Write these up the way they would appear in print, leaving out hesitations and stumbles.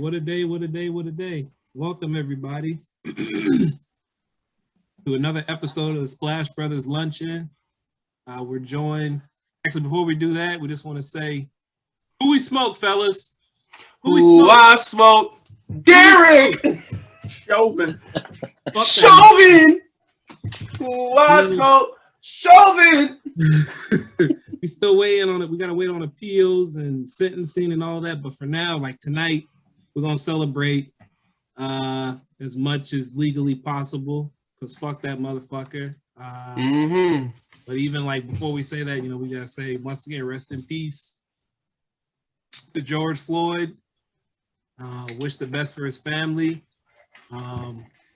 what a day, what a day, what a day. Welcome, everybody, to another episode of the Splash Brothers Luncheon. We're joined, actually, before we do that, we just want to say, who we smoke, fellas? Who I smoke? Derek Chauvin. Chauvin. Who I smoke? Chauvin. We still waiting on it. We got to wait on appeals and sentencing and all that. But for now, like tonight, we're going to celebrate as much as legally possible because fuck that motherfucker. But even like before we say that, we got to say once again, rest in peace to George Floyd. Wish the best for his family.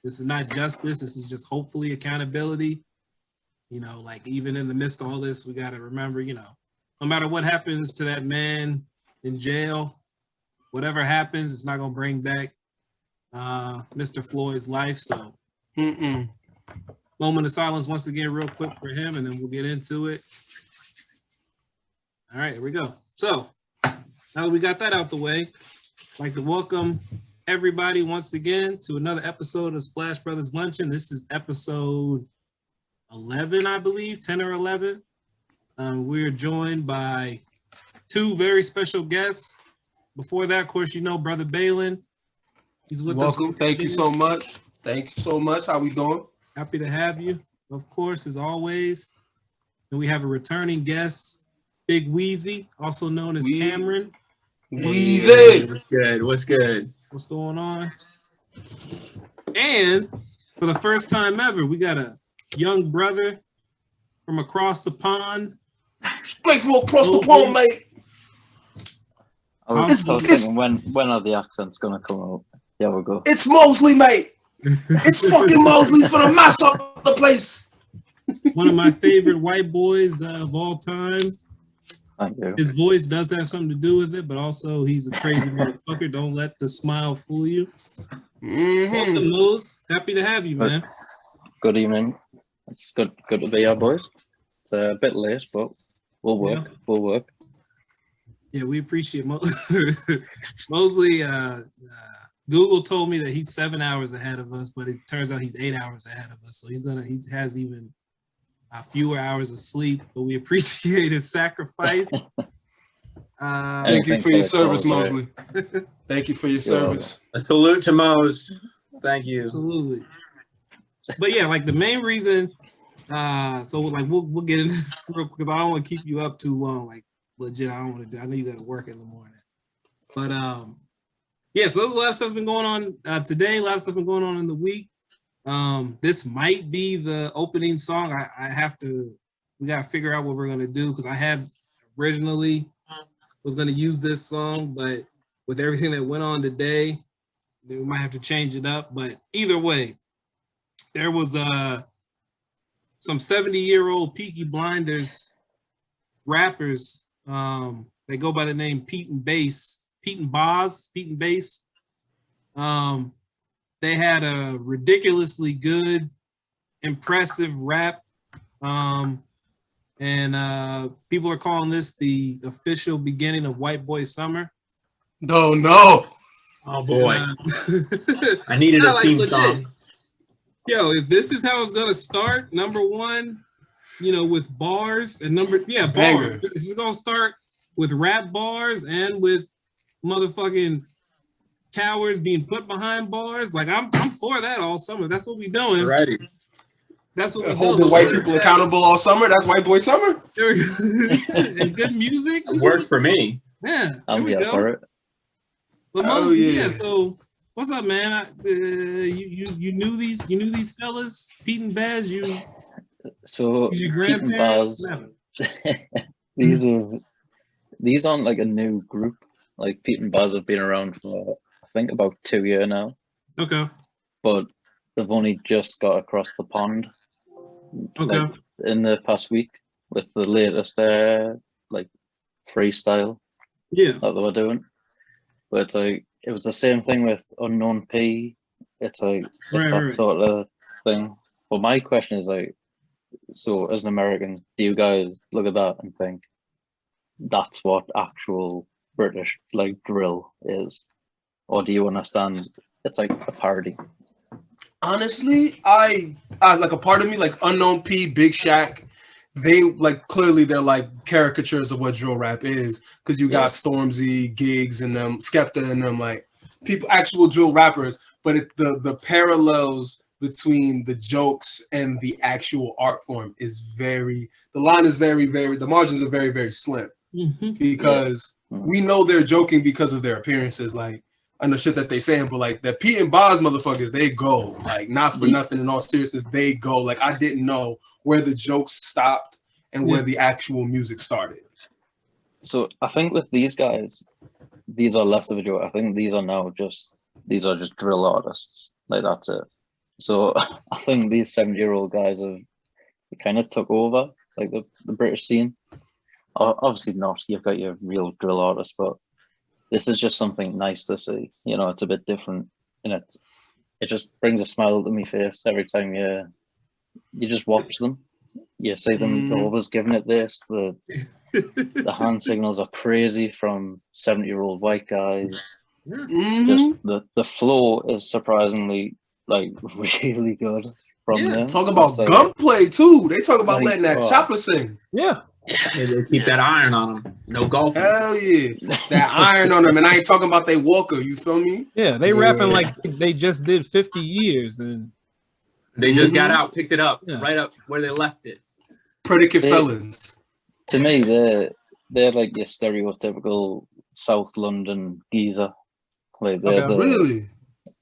This is not justice. This is just hopefully accountability. Like even in the midst of all this, we got to remember, no matter what happens to that man in jail, whatever happens, it's not going to bring back Mr. Floyd's life. So moment of silence once again, real quick for him, and then we'll get into it. All right, here we go. So now that we got that out the way, I'd like to welcome everybody once again to another episode of Splash Brothers Luncheon. This is episode 11, I believe, 10 or 11. We're joined by two very special guests. Before that, of course, Brother Balin. He's with us. Welcome. Thank you so much. Thank you so much. How we doing? Happy to have you, of course, as always. And we have a returning guest, Big Wheezy, also known as Cameron. Wheezy. What's good? What's good? What's going on? And for the first time ever, we got a young brother from across the pond. Straight from across the pond, mate. I was thinking, when are the accents gonna come out? Yeah, we'll go. It's Mosley, mate. It's fucking Mosley's gonna mash up the place. One of my favorite white boys of all time. Thank you. His voice does have something to do with it, but also he's a crazy motherfucker. Don't let the smile fool you. Welcome, Mose. Happy to have you, man. Good evening. It's good to be here, boys. It's a bit late, but we'll work. Yeah. We'll work. Yeah, we appreciate Mosley. Google told me that he's 7 hours ahead of us, but it turns out he's 8 hours ahead of us. So he has even fewer hours of sleep, but we appreciate his sacrifice. Thank you for your service, Mosley. Thank you for your service. A salute to Mose. Thank you. Absolutely. But yeah, like the main reason, so like we'll get into this because I don't want to keep you up too long. Like legit, I don't want to do. I know you got to work in the morning, but yeah. So there's a lot of stuff been going on today. A lot of stuff been going on in the week. This might be the opening song. We got to figure out what we're gonna do because I had originally was gonna use this song, but with everything that went on today, we might have to change it up. But either way. There was some 70-year-old Peaky Blinders rappers. They go by the name Pete and Bass. They had a ridiculously good, impressive rap. And people are calling this the official beginning of White Boy Summer. No. Oh boy. I needed a theme song. Yo, if this is how it's gonna start, number one, with bars and bars. This is gonna start with rap bars and with motherfucking cowards being put behind bars. Like I'm for that all summer. That's what we doing. Right. That's what we're holding white people accountable all summer. That's White Boy Summer. And good music. It works for me. Yeah. I'm here for it. But so what's up, man? You knew these fellas, Pete and Baz. So your Pete and Baz. These aren't like a new group. Like Pete and Baz have been around for I think about 2 years now. Okay. But they've only just got across the pond. Okay. Like, in the past week with the latest freestyle. Yeah. That they were doing. But it's like it was the same thing with Unknown P. It's like that sort of thing. But my question is like, so as an American, do you guys look at that and think that's what actual British like drill is? or do you understand it's like a parody? Honestly, I like a part of me, like Unknown P, Big Shaq, they like clearly they're like caricatures of what drill rap is, because you got Stormzy, Gigs, and them, Skepta, and them, like people, actual drill rappers. But the parallels between the jokes and the actual art form is the line is very, the margins are very, very slim, because we know they're joking because of their appearances, like, and the shit that they saying, but like the Pete and Boz motherfuckers, they go, like, not for nothing, in all seriousness, they go. Like, I didn't know where the jokes stopped and where the actual music started. So I think with these guys, these are less of a joke. I think these are just drill artists. Like, that's it. So I think these 70-year-old guys have kind of took over like the British scene. Obviously not. You've got your real drill artists, but this is just something nice to see. You know, it's a bit different, and it just brings a smile to my face every time you just watch them. You see them, the others giving it this. The hand signals are crazy from 70-year-old white guys. Just the flow is surprisingly like really good from them. Talk about gunplay too. They talk about letting that chopper sing. Yeah. They keep that iron on them. No golfing. Hell yeah. That iron on them. And I ain't talking about they Walker. You feel me? Yeah, they rapping like they just did 50 years. And they just got out, picked it up, right up where they left it. Predicate felons. To me, they're like your stereotypical South London geezer. Like really?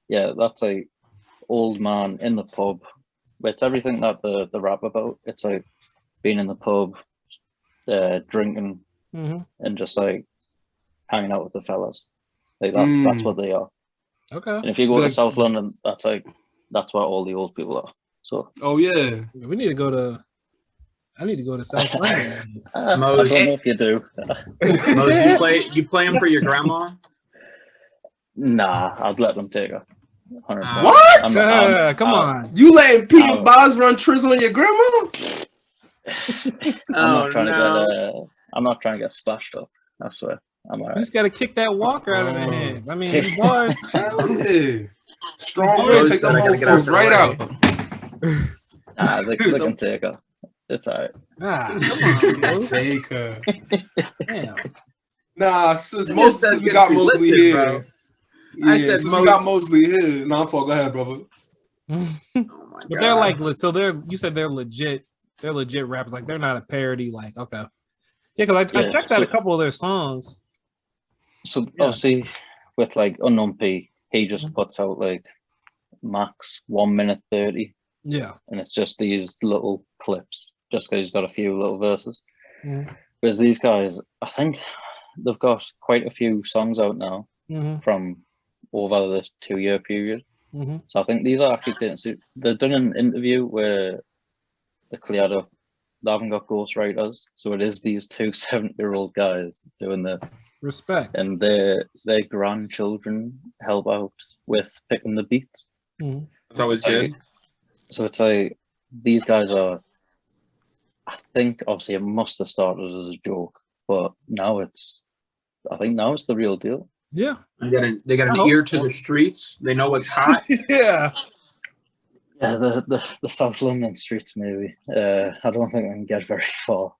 Yeah, that's like old man in the pub. It's everything that the rap about. It's like being in the pub, drinking, and just like hanging out with the fellas. Like that's what they are. Okay. And if you go to South London, that's what all the old people are. So. Oh yeah. We need to go to. I need to go to South London. I don't know if you do. Mose, you play them for your grandma? Nah, I'd let them take her. 100%. What? Come on. You letting Pete and Boz run trizzle on your grandma? I'm not trying to get splashed up. I swear. I'm all right. You just gotta kick that walker out of their hands. I mean, these bars. Strong man, take them old folks right out. They can take her. It's all right. Come on, take her. Damn. Nah, since we got Mosley here. Bro. Yeah, I said we got Mosley here. No, I'm go ahead, brother. But they're like, so you said they're legit. They're legit rappers. Like, they're not a parody. Like, okay. Yeah, because I checked out a couple of their songs. So obviously, with like Unknown P, he just puts out like max 1 minute 30. Yeah. And it's just these little clips, just because he's got a few little verses. Whereas these guys, I think they've got quite a few songs out now from over this 2-year period. So I think these are actually they've done an interview where they cleared up. They haven't got ghostwriters, so it is these two 70-year-old guys doing the respect, and their grandchildren help out with picking the beats. That's always good. So it's like these guys are. I think obviously it must have started as a joke, but now I think now it's the real deal. Yeah, they got an ear to the streets. They know what's hot. Yeah, the South London streets maybe. I don't think I can get very far.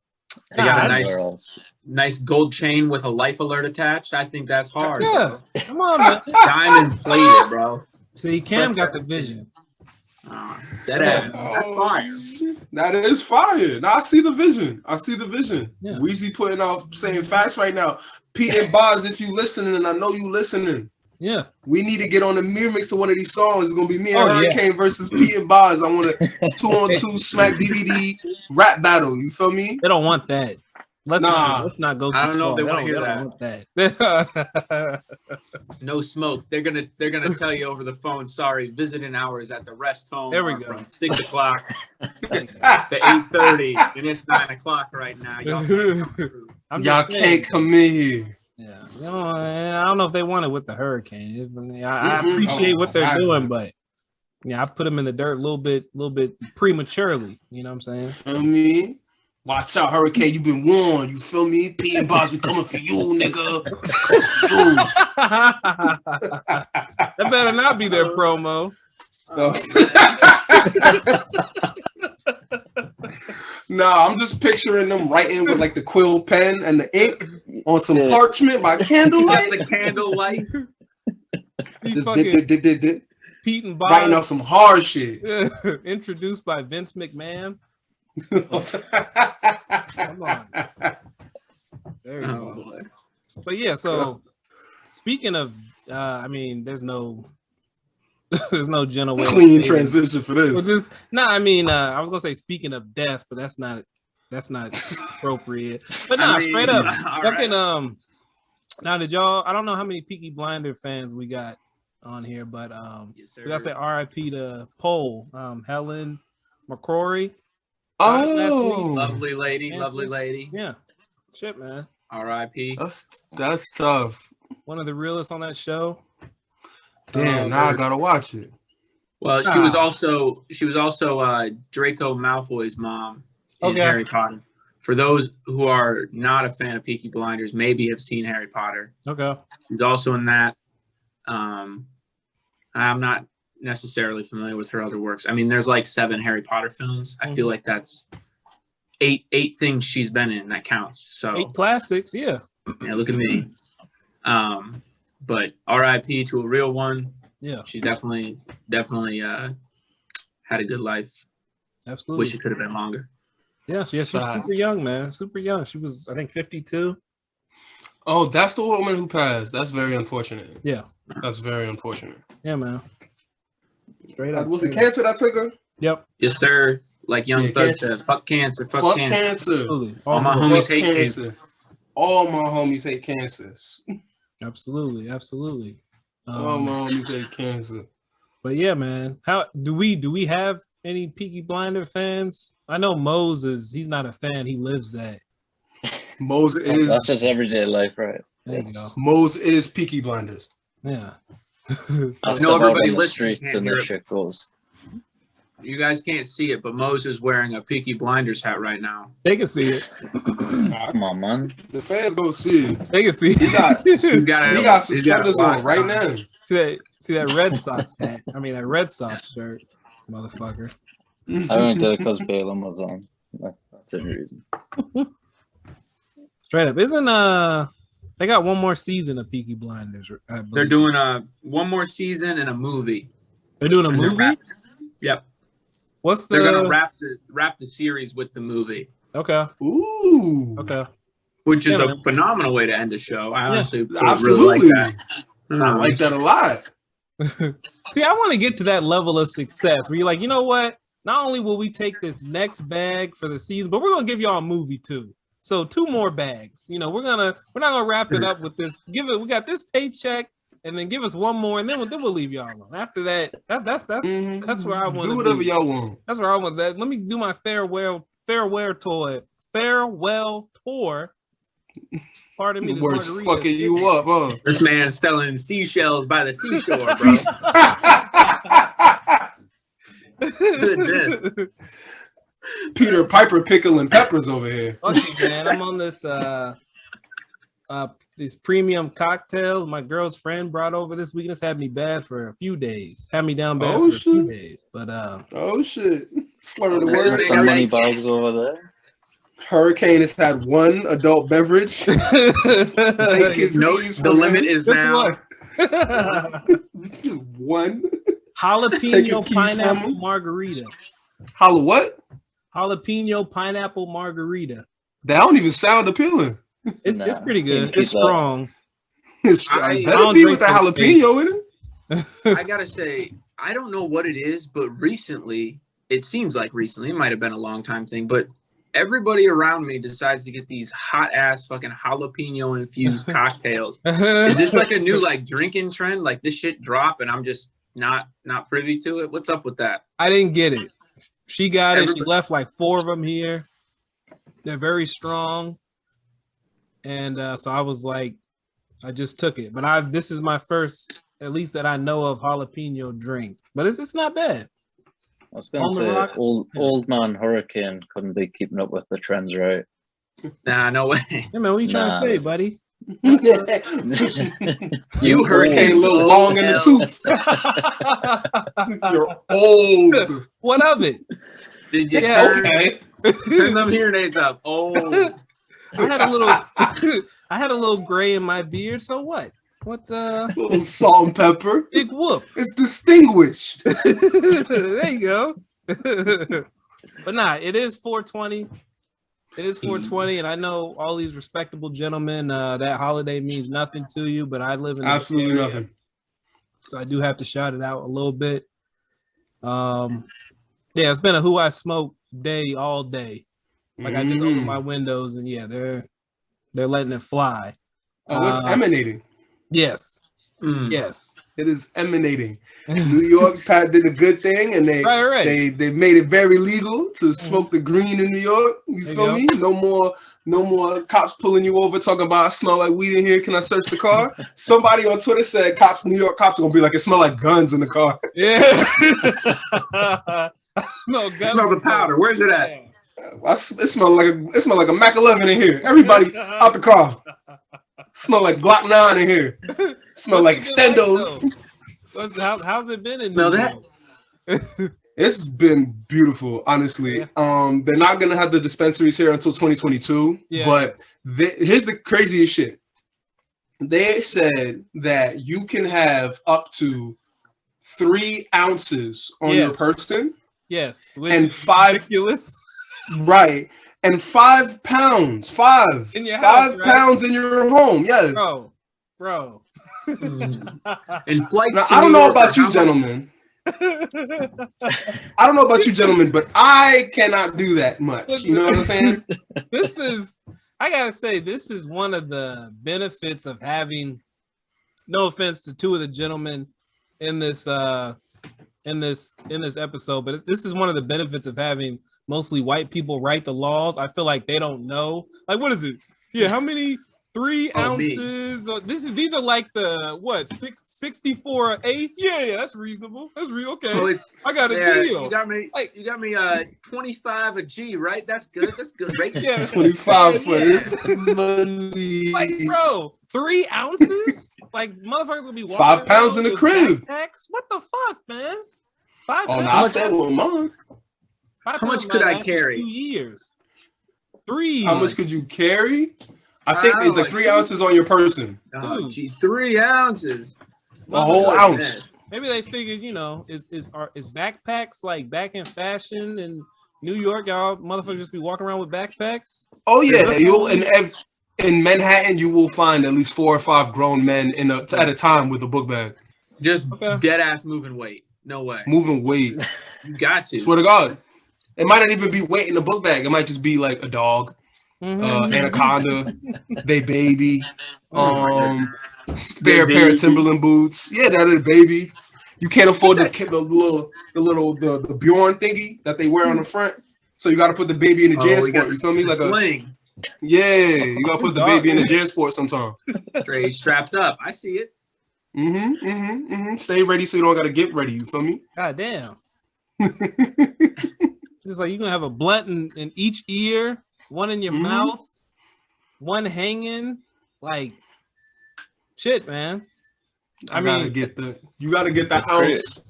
They got a nice gold chain with a life alert attached. I think that's hard. Yeah, come on, man. Diamond plated, bro. See, Cam got the vision. That's fire. That is fire. Now I see the vision. Yeah. Wheezy putting out saying facts right now. Pete and Boz, if you listening, and I know you listening. Yeah. We need to get on the mirror mix of one of these songs. It's gonna be me and Hurricane versus Pete and Boz. I want a 2-on-2 smack DVD rap battle. You feel me? They don't want that. Let's not go too I don't know far. if they want to hear that. No smoke. They're gonna tell you over the phone. Sorry, visiting hours at the rest home. There we go. From 6 o'clock to 8:30, and it's 9 o'clock right now. Y'all can't come in here. Yeah, I don't know if they want it with the hurricane. I appreciate what they're doing, but I put them in the dirt a little bit prematurely. You know what I'm saying? I mean. Watch out, Hurricane. You've been warned. You feel me? P and Boss, we coming for you, nigga. That better not be their promo. Nah, I'm just picturing them writing with like the quill pen and the ink on some parchment by candlelight. The candlelight. Just dip. Pete and Bob Writing off some hard shit. introduced by Vince McMahon. Come on. There you go. Boy. But yeah, so speaking of I mean, there's no gentle way Clean transition for this. I mean, I was gonna say speaking of death, but that's not appropriate. But nah, straight up. Fucking now did y'all, I don't know how many Peaky Blinder fans we got on here, but Yes, we gotta say RIP to Pole, Helen McCrory. Oh, Lovely lady. Yeah. Shit, man. R.I.P. that's tough. One of the realest on that show. Damn, now I gotta watch it. Well, she was also Draco Malfoy's mom in Harry Potter. For those who are not a fan of Peaky Blinders, maybe have seen Harry Potter. Okay. She's also in that. I'm not necessarily familiar with her other works. I mean, there's like 7 Harry Potter films. I feel like that's eight things she's been in that counts. So 8 classics, yeah. Yeah, look at me. But R.I.P. to a real one. Yeah. She definitely had a good life. Absolutely. Wish it could have been longer. Yeah, she's super young, man. Super young. She was, I think, 52. Oh, that's the woman who passed. That's very unfortunate. Yeah. That's very unfortunate. Yeah, man. Straight up. Was it cancer that took her? Yep. Yes, sir. Like Young Thug said, fuck cancer. Fuck cancer. Absolutely. All my homies hate cancer. All my homies hate cancers. Absolutely. All my homies hate cancer. But yeah, man. How do we have any Peaky Blinder fans? I know Mose he's not a fan. He lives that. Mose is. That's just everyday life, right? There you go. Mose is Peaky Blinders. Yeah. I know everybody on the listening streets can't and hear the it. shit goes. You guys can't see it, but Mose is wearing a Peaky Blinders hat right now. They can see it. Come on, man. The fans go see it. They can see He got, He's got he got suspenders on right now. See that Red Sox hat. I mean that Red Sox shirt, motherfucker. I only did it because Balaam was on. That's the reason. Straight up. Isn't they got one more season of Peaky Blinders? They're doing one more season and a movie. They're doing a And movie? Yep. What's They're gonna wrap the series with the movie. Okay. Ooh. Okay. Which is Yeah, a phenomenal way to end a show. I honestly Absolutely. really like that. I like that a lot. See, I want to get to that level of success where you're like, you know what? Not only will we take this next bag for the season, but we're gonna give y'all a movie too. So 2 more bags. You know, we're not gonna wrap it up with this. We got this paycheck, and then give us one more, and then we'll leave y'all alone. After that, that's where I want to do whatever y'all want. That's where I want that. Let me do my farewell tour. Pardon me. The words fucking you up, huh? This man's selling seashells by the seashore, bro. Goodness. Peter Piper pickling peppers over here. Okay, man. I'm on this these premium cocktails my girl's friend brought over this weekend. It's had me bad for a few days. Had me down bad for a few days. But oh shit. Slurring the there's words. Some money bags over there. Hurricane has had 1 adult beverage. Take his keys The from limit him. is guess now. what? 1. Jalapeno pineapple margarita. Holla what? Jalapeno pineapple margarita. That don't even sound appealing. It's pretty good. Can't It's keep that. strong. It's I better don't be drink with the those jalapeno in it. I gotta say, I don't know what it is, but recently, it seems like recently, it might have been a long time thing, but everybody around me decides to get these hot ass fucking jalapeno infused cocktails. Is this like a new like drinking trend? Like this shit drop and I'm just not privy to it? What's up with that? I didn't get it. She got it. She Everybody- left like 4 of them here. They're very strong. And so I was like, I just took it. But this is my first, at least that I know of, jalapeno drink. But it's not bad. I was going On to the say, rocks? old man Hurricane couldn't be keeping up with the trends, right? Nah, no way. Hey man, what are you trying Nah, to say, buddy? You Hurricane a old little long in the hell. tooth. You're old. What of it? Did you Yeah. Okay. turn them hearing aids up? Oh, I had a little I had a little gray in my beard, so what? What's Little salt and pepper. big whoop? It's distinguished. There you go. But nah, it is 420. It is 420, and I know all these respectable gentlemen, that holiday means nothing to you, but I live in the Absolutely area, nothing. so I do have to shout it out a little bit. Yeah, it's been a who I smoke day all day. Like I just opened my windows, and yeah, they're letting it fly. Oh, it's emanating. Yes, mm. yes. It is emanating. New York Pat did a good thing, and they Right. they made it very legal to smoke the green in New York. You There feel you me? No more cops pulling you over talking about I smell like weed in here. Can I search the car? Somebody on Twitter said New York cops are gonna be like, it smell like guns in the car. Yeah. I smell guns. Smell the powder. Where's it at? It smell like a Mac 11 in here. Everybody out the car. Smell like Glock 9 in here. Smell like extendos. How's it been in Smell New that? York? It's been beautiful, honestly. They're not gonna have the dispensaries here until 2022. Yeah. But here's the craziest shit. They said that you can have up to 3 ounces on your person, Yes, which and is 5 ridiculous. right, and 5 pounds, 5 In your house, 5 right? pounds in your home. Yes, Bro. In flights Now, to I don't New know York about are you, how much? gentlemen. I don't know about you, gentlemen, but I cannot do that much. You know what I'm saying? I gotta say, this is one of the benefits of having, no offense to 2 of the gentlemen in this episode, but this is one of the benefits of having mostly white people write the laws. I feel like they don't know. Like, what is it? Yeah, how many 3 ounces? These are like the 64 an eighth. Yeah, that's reasonable. That's real. Okay, Oh, I got a deal. You got me. Like, you got me. 25 a G, right? That's good. That's good. Right? Yeah. 25 for Yeah. this money. Like, bro, 3 ounces? Like, motherfuckers will be walking 5 pounds around in the with crib. backpacks? What the fuck, man? 5 Oh, pounds. no, I said with mine. 5 How much pounds could might I last us carry? 2 years. 3. How much could you carry? I think it's like like 3 ounces on your person. Oh, Dude. gee, 3 ounces. A whole Good, ounce. Maybe they figured, is backpacks like back in fashion in New York? Y'all motherfuckers just be walking around with backpacks? Oh yeah, in Manhattan you will find at least 4 or 5 grown men at a time with a book bag, Just Okay. dead ass moving weight. No way. moving weight. You got to. Swear to God, it might not even be weight in the book bag. It might just be like a dog, Mhm. anaconda, they baby, spare They pair baby. of Timberland boots. Yeah, that is baby. You can't afford the Bjorn thingy that they wear on the front, so you got to put the baby in the Oh, Jan we got Sport. You feel me? the Like sling. you got to put the baby in the Jan Sport sometime. Straight strapped up. I see it. Stay ready so you don't got to get ready. You feel me? God damn. It's like you're gonna have a blunt in each ear, one in your mouth, one hanging. Like, shit, man. I mean, you gotta get that ounce.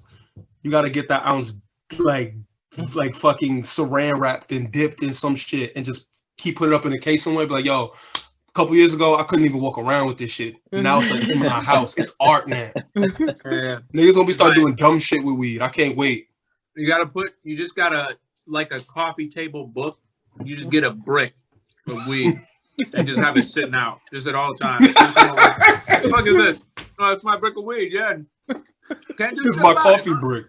You gotta get that ounce like fucking saran wrapped and dipped in some shit and just put it up in a case somewhere. Be like, yo, a couple years ago I couldn't even walk around with this shit. Now it's like in my house. It's art now. Yeah. Niggas gonna be start doing dumb shit with weed. I can't wait. You just gotta, like a coffee table book, you just get a brick of weed and just have it sitting out just at all times. What the fuck is this? Oh, it's my brick of weed, yeah. Can't do This is shit my about coffee it, brick.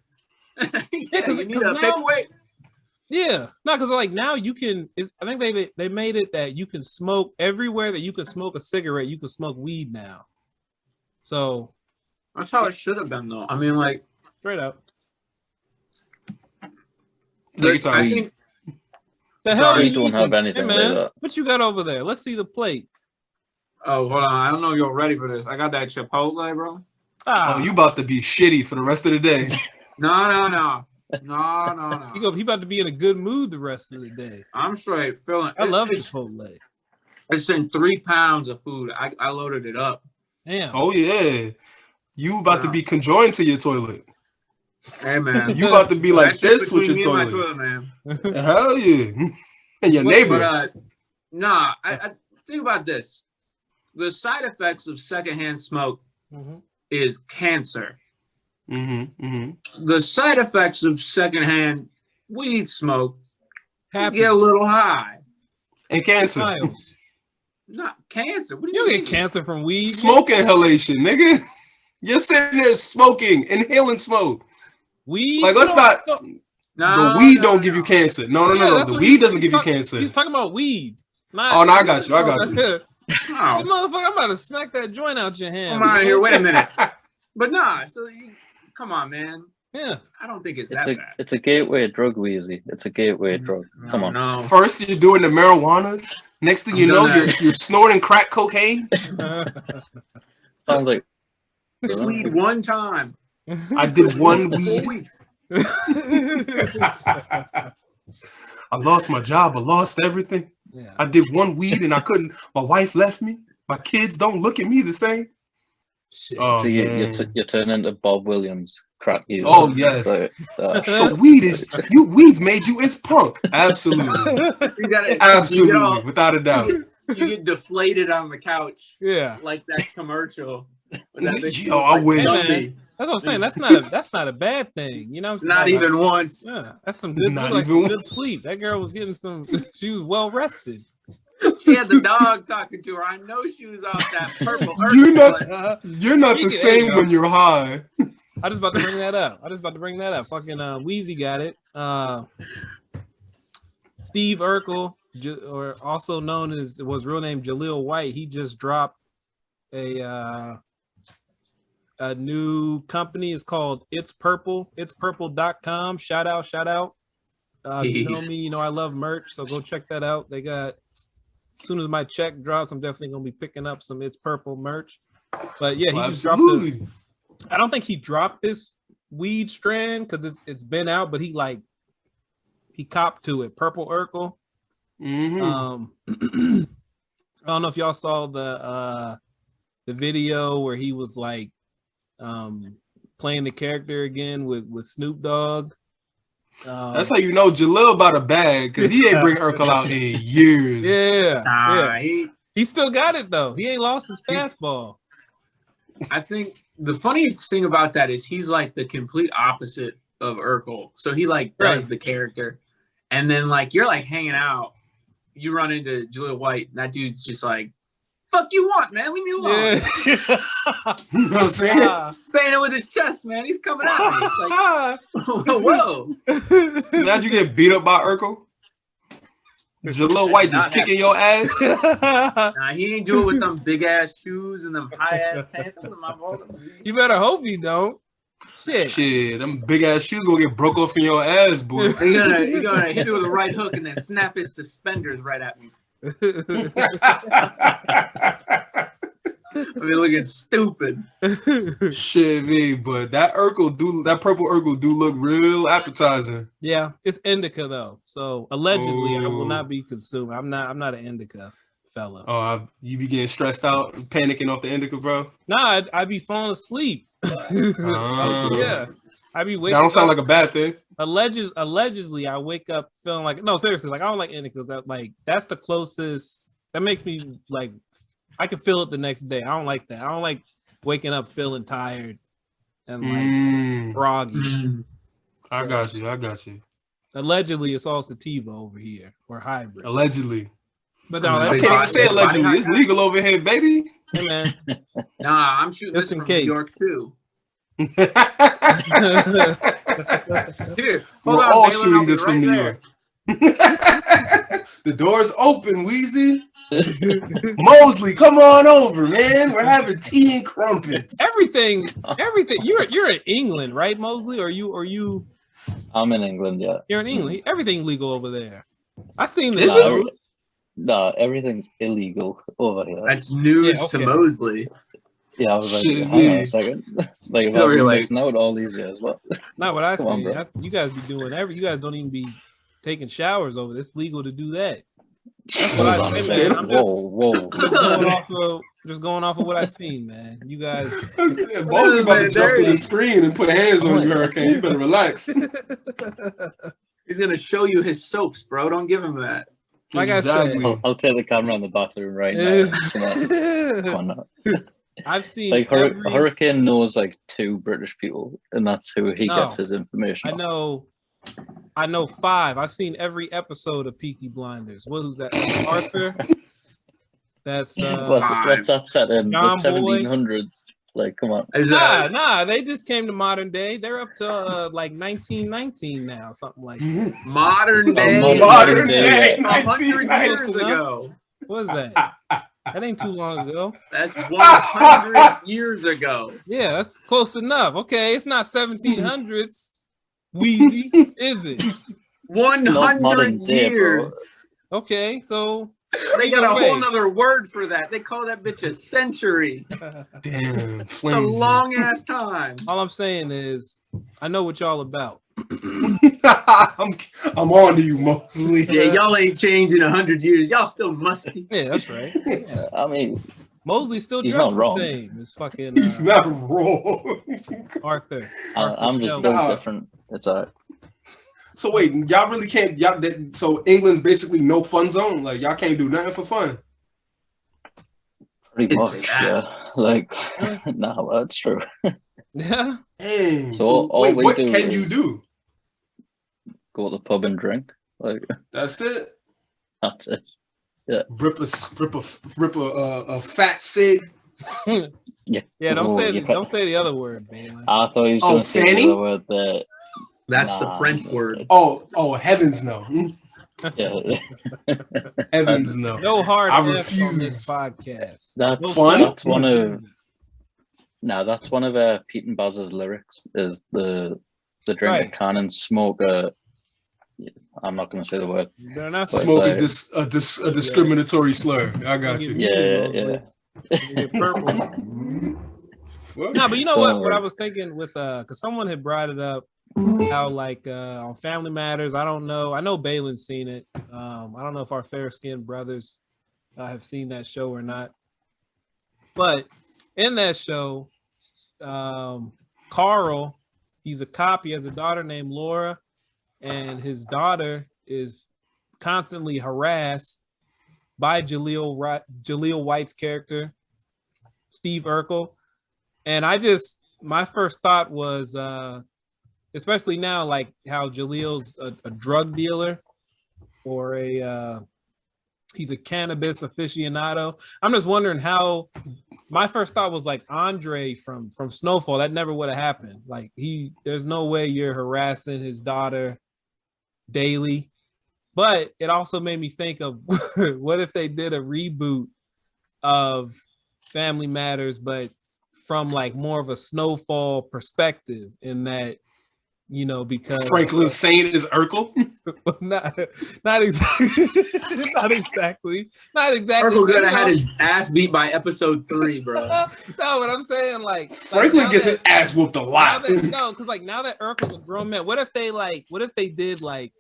yeah, you need 'cause a now- paperweight. yeah, no, because like now you can. I think they made it that you can smoke everywhere that you can smoke a cigarette. You can smoke weed now. So That's how it should have been, though. I mean, like, straight up. Take your time. I think The hell Sorry, you don't have eating? anything Hey, like man, that. what you got over there? Let's see the plate. Oh, hold on. I don't know if you're ready for this. I got that Chipotle, bro. Ah, Oh, you about to be shitty for the rest of the day. No. No. He about to be in a good mood the rest of the day. I'm straight feeling. I love Chipotle. It's in 3 pounds of food. I loaded it up. Damn. Oh yeah, you about to be conjoined to your toilet. Hey man, You about to be like this with your between me and toilet. my toilet, man. Hell yeah, and your neighbor. But, I think about this. The side effects of secondhand smoke is cancer. The side effects of secondhand weed smoke get a little high. And cancer. Miles. Not cancer. What do You you get mean? cancer from weed. Smoke inhalation, nigga. You're sitting there smoking, inhaling smoke. Weed. Like, let's not. No, The weed don't give you cancer. No. The weed doesn't give you cancer. He's talking about weed. Oh, no, I got you. Motherfucker, Oh, I'm about to smack that joint out your hand. come on here. Wait a minute. But nah, come on, man. Yeah. I don't think it's that bad. It's a gateway drug, Wheezy. It's a gateway drug. Come on. No. First, you're doing the marijuanas. Next thing you know, you're snorting crack cocaine. Sounds like Weed one time. I did one 4 weed. weeks. I lost my job. I lost everything. Yeah. I did one weed and I couldn't. My wife left me. My kids don't look at me the same. Shit. Oh, so you turn into Bob Williams, crack user. Oh, yes. So weeds made you as punk. Absolutely. Absolutely, without a doubt. You get deflated on the couch. Yeah. Like that commercial. Yo, I wish. Hey, that's what I'm saying. That's not a bad thing. You know what I'm saying? Not even once. Yeah, that's some good, Not like even some good sleep. That girl was getting some. She was well rested. She had the dog talking to her. I know she was off that purple. You're not the same when you're high. I just about to bring that up. Fucking Wheezy got it. Steve Urkel, or also known as was real name Jaleel White. He just dropped a new company. It's called It's Purple. Itspurple.com. Shout out. You know me, you know I love merch, so go check that out. They got, as soon as my check drops, I'm definitely gonna be picking up some It's Purple merch. But yeah, he just dropped this. I don't think he dropped this weed strand because it's been out, but he copped to it. Purple Urkel. I don't know if y'all saw the video where he was like playing the character again with Snoop Dogg. That's how you know Jaleel about a bag, because he ain't bring Urkel out in years. Yeah. He still got it though. He ain't lost his fastball. I think the funniest thing about that is he's like the complete opposite of Urkel. So he like does the character, and then like you're like hanging out, you run into Jaleel White, and that dude's just like, "Fuck you want, man? Leave me alone." Yeah. You know what I'm saying? Saying it with his chest, man. He's coming at me. It's like, whoa. How'd you get beat up by Urkel? Jaleel White just kicking your ass? Nah, he ain't do it with them big ass shoes and them high ass pants. You better hope he don't. Shit, them big ass shoes gonna get broke off in your ass, boy. He gonna hit me with a right hook and then snap his suspenders right at me. I mean, looking stupid. Shit, me, but that purple Urkel do look real appetizing. Yeah, it's indica though, so allegedly I will not be consuming. I'm not an indica fella. Oh, you be getting stressed out, panicking off the indica, bro? Nah, I be falling asleep. Yeah, I be waking. That don't sound up, like a bad thing. Allegedly, I wake up feeling like seriously, like I don't like indicas. That's the closest. That makes me like. I can feel it the next day. I don't like that. I don't like waking up feeling tired and like groggy. I got you. Allegedly, it's all sativa over here or hybrid. Allegedly. But no, I can't even say allegedly. It's legal over here, baby. Hey, man. Nah, I'm shooting Just this in from case. New York too. Here, We're all shooting this from New York. The door's open, Wheezy. Mosley, come on over, man. We're having tea and crumpets. Everything. You're in England, right, Mosley? Or you? I'm in England, yeah. You're in England. Everything legal over there. I seen this. No, everything's illegal over here. That's news to Mosley. Yeah, I was like, Shit, hang on me. a second. Like, if So I've you're been like- missing out all these years, what? Not what I Come on, see. bro. You guys be doing you guys don't even be taking showers over. It's legal to do that. That's what Hold I on a say, man. second. I'm just Whoa. going off of what I've seen, man. You guys. Yeah, Mose about to jump through the screen and put hands on you, Hurricane. You better relax. He's gonna show you his soaps, bro. Don't give him that. Like I said, I'll take the camera in the bathroom right now. Come on now. I've seen. It's like Hurricane knows like 2 British people, and that's who he No. gets his information. I know 5. I've seen every episode of Peaky Blinders. Who's that? Arthur. That's What's that set in the John Boy. 1700s? Like, come on. Nah. They just came to modern day. They're up to like 1919 now, something like that. Modern day. Modern day. 100 years 1919. ago. What is that? That ain't too long ago. That's 100 years ago. Yeah, that's close enough. Okay, it's not 1700s. Wheezy, is it? 100 modern day, bro. years. Okay, so They got a Wait. whole nother word for that. They call that bitch a century. Damn, A flame. long ass time. all I'm saying is I know what y'all about. I'm on to you, Mosley. Yeah, y'all ain't changed in 100 years. Y'all still musty. Yeah, that's right. I mean, Mosley still He's dressed not the wrong. same as fucking He's not wrong. Arthur. I'm just Arthur built Nah. different. It's alright. So wait, y'all really can't. So England's basically no fun zone. Like y'all can't do nothing for fun. Pretty It's much, that. yeah. Like, no, that's true. Yeah. Dang. So all wait, we what do can you is- do? Go to the pub and drink. Like, That's it. that's it. Rip a fat cig. Yeah. Yeah, don't Oh, say you don't say the other word, man. I thought he was Oh, going to say Fanny? the other word that. That's the Nah, French man. word. Oh, heavens no. Yeah. Heavens no. No hard I F's on this refuse. podcast. That's No Fun? That's one of that's one of Pete and Baz's lyrics. Is the drink Right. a can and smoke a. I'm not going to say the word. They're not But- Smoke it's a discriminatory slur. I got you. Yeah. Get purple. Fuck. No, but you know what? Don't What I worry. was thinking with because someone had brought it up how like on Family Matters. I don't know. I know Balin's seen it. I don't know if our fair skinned brothers have seen that show or not. But in that show, Carl, he's a cop. He has a daughter named Laura, and his daughter is constantly harassed by Jaleel White's character, Steve Urkel. And my first thought was, especially now, like how Jaleel's a drug dealer or he's a cannabis aficionado. I'm just wondering how. My first thought was like Andre from Snowfall. That never would have happened. Like there's no way you're harassing his daughter daily. But it also made me think of what if they did a reboot of Family Matters, but from like more of a Snowfall perspective, in that, you know, because Franklin Saint is Urkel. not exactly, not exactly. Urkel but, could you have had know. his ass beat by episode 3, bro. No, what I'm saying, like Franklin now gets that- his ass whooped a lot. No, because like now that Urkel's a grown man, what if they did like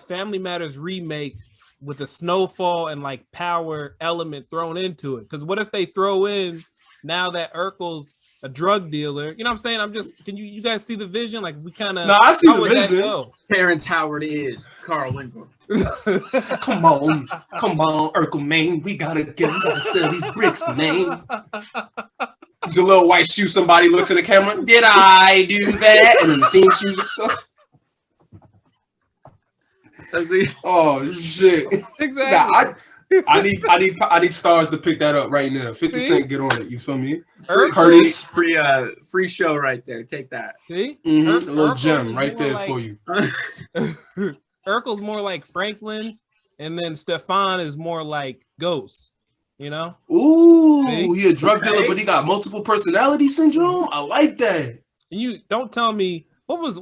Family Matters remake with a Snowfall and like power element thrown into it? Because what if they throw in, now that Urkel's a drug dealer, you know what I'm saying? Can you guys see the vision? Like we kind of. No, I see the vision. Terrence Howard is Carl Winslow. Come on, Urkel, man. We gotta sell these bricks, man. Jaleel White shoots somebody, looks in the camera. Did I do that? And then the theme shoots. Oh shit! Exactly. Nah, I need stars to pick that up right now. 50 Cent, get on it. You feel me? Curtis. Free show right there. Take that. See? A little Urkel gem is right more there like- for you. Urkel's more like Franklin, and then Stefan is more like Ghost. You know? Ooh, See? he a drug dealer, but he got multiple personality syndrome. I like that. And you don't tell me what was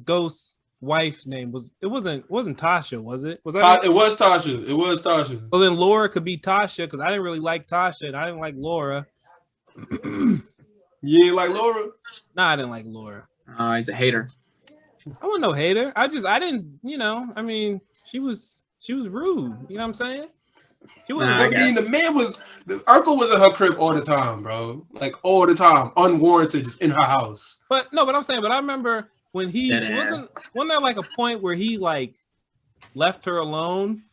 Ghost's wife's name? It wasn't Tasha, was it? Was that It was Tasha. It was Tasha. Well, then Laura could be Tasha, because I didn't really like Tasha and I didn't like Laura. You ain't like Laura? Nah, I didn't like Laura. He's a hater. I wasn't no hater. I didn't, I mean, she was rude. You know what I'm saying? She wasn't. Nah, I mean, Urkel was in her crib all the time, bro. Like all the time, unwarranted, just in her house. But I'm saying, I remember when he wasn't there like a point where he like left her alone,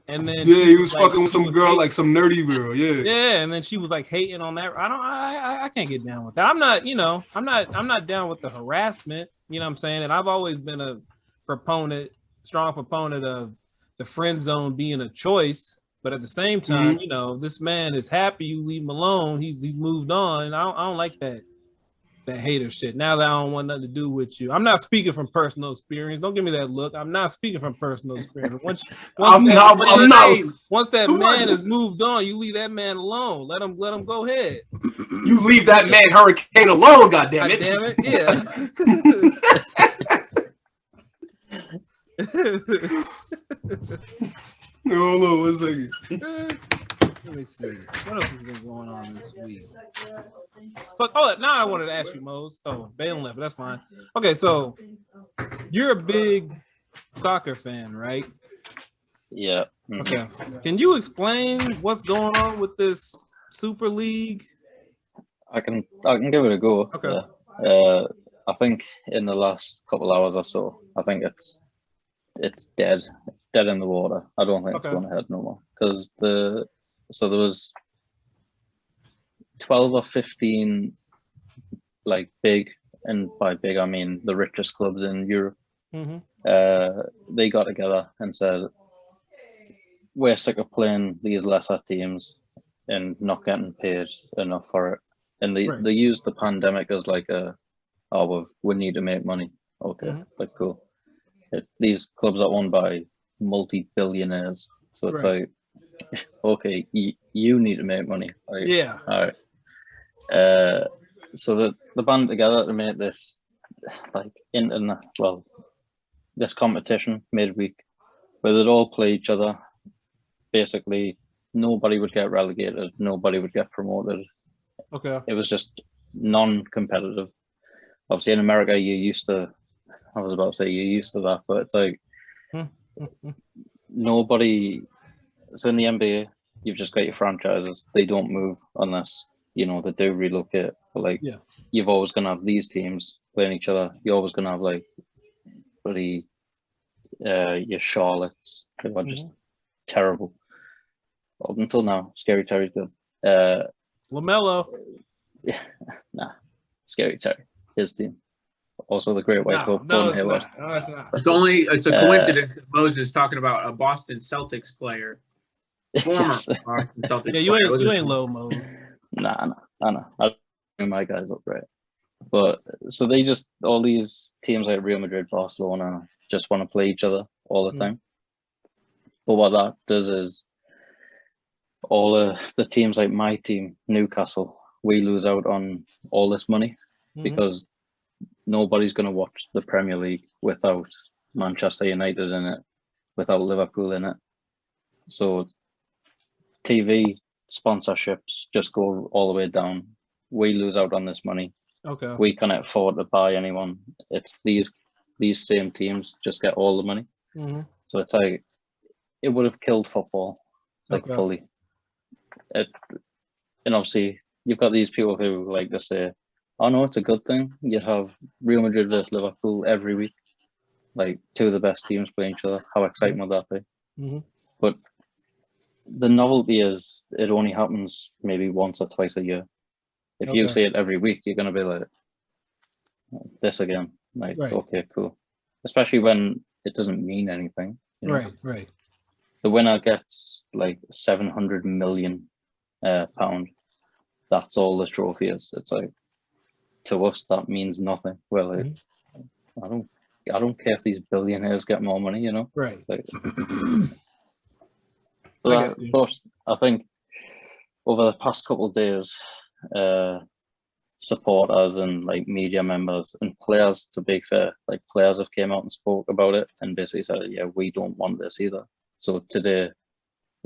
and then he was like, fucking with some girl, like some nerdy girl, yeah, and then she was like hating on that. I can't get down with that. I'm not down with the harassment. You know what I'm saying? And I've always been a strong proponent of the friend zone being a choice. But at the same time, this man is happy. You leave him alone. He's moved on. I don't like that hater shit. Now that I don't want nothing to do with you. I'm not speaking from personal experience. Don't give me that look. I'm not speaking from personal experience. Once that man has moved on, you leave that man alone. Let him go ahead. You leave that man Hurricane alone, goddammit. Goddammit, yeah. Hold on 1 second. Let me see. What else has been going on this week? But now I wanted to ask you, Mose. Oh, Balen left, but that's fine. Okay, so you're a big soccer fan, right? Yeah. Okay. Can you explain what's going on with this Super League? I can give it a go. Okay. Yeah. I think in the last couple hours or so, I think it's dead in the water. I don't think it's going ahead no more because there was 12 or 15 like big, and by big I mean the richest clubs in Europe. They got together and said, we're sick of playing these lesser teams and not getting paid enough for it. And they used the pandemic as like we need to make money. Okay, like cool. These clubs are owned by multi-billionaires, so it's like, okay, you need to make money. Like, yeah. All right. So the band together to make this like this competition midweek where they'd all play each other. Basically, nobody would get relegated, nobody would get promoted. Okay. It was just non-competitive. Obviously, in America, you're used to that, but it's like nobody. So in the NBA, you've just got your franchises. They don't move unless they do relocate. But like, you've always gonna have these teams playing each other. You're always gonna have like, your Charlottes who are just terrible. Up until now, Scary Terry's good. LaMelo. Yeah, nah, Scary Terry, his team. Also, the Great White Hope. No, it's not. It's a coincidence that Moses is talking about a Boston Celtics player. Former Boston Celtics player. You ain't low, Mose. Nah. I know. I bring my guys up, right? But so they just, all these teams like Real Madrid, Barcelona, just want to play each other all the time. But what that does is all the teams like my team, Newcastle, we lose out on all this money because nobody's going to watch the Premier League without Manchester United in it, without Liverpool in it. So TV sponsorships just go all the way down. We lose out on this money. Okay. We can't afford to buy anyone. It's these same teams just get all the money. So it's like, it would have killed football, like fully. And obviously, you've got these people who like to say, oh no, it's a good thing. You have Real Madrid versus Liverpool every week, like two of the best teams playing each other. How exciting would that be? But the novelty is it only happens maybe once or twice a year. If you see it every week, you're going to be like, this again. Like, okay, cool. Especially when it doesn't mean anything. Right. The winner gets like 700 million pound. That's all the trophy is. It's like, to us, that means nothing. Well, like, I don't care if these billionaires get more money, Right. Like, but I think over the past couple of days, supporters and like media members and players, to be fair, like players have came out and spoke about it and basically said, yeah, we don't want this either. So today,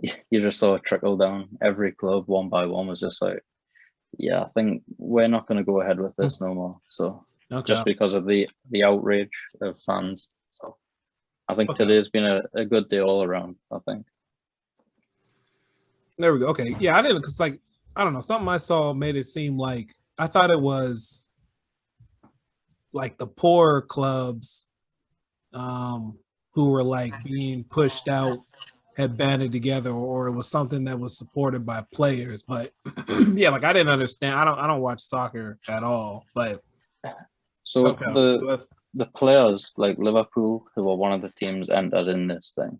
you just saw it trickle down. Every club, one by one, was just like, yeah, I think we're not going to go ahead with this no more. So just because of the outrage of fans. So I think today's been a good day all around, I think. There we go. Okay. Yeah, I didn't, because like, I don't know, something I saw made it seem like, I thought it was like the poorer clubs who were like being pushed out had banded together, or it was something that was supported by players. But yeah, like I didn't understand. I don't watch soccer at all. But so the players like Liverpool, who were one of the teams entered in this thing,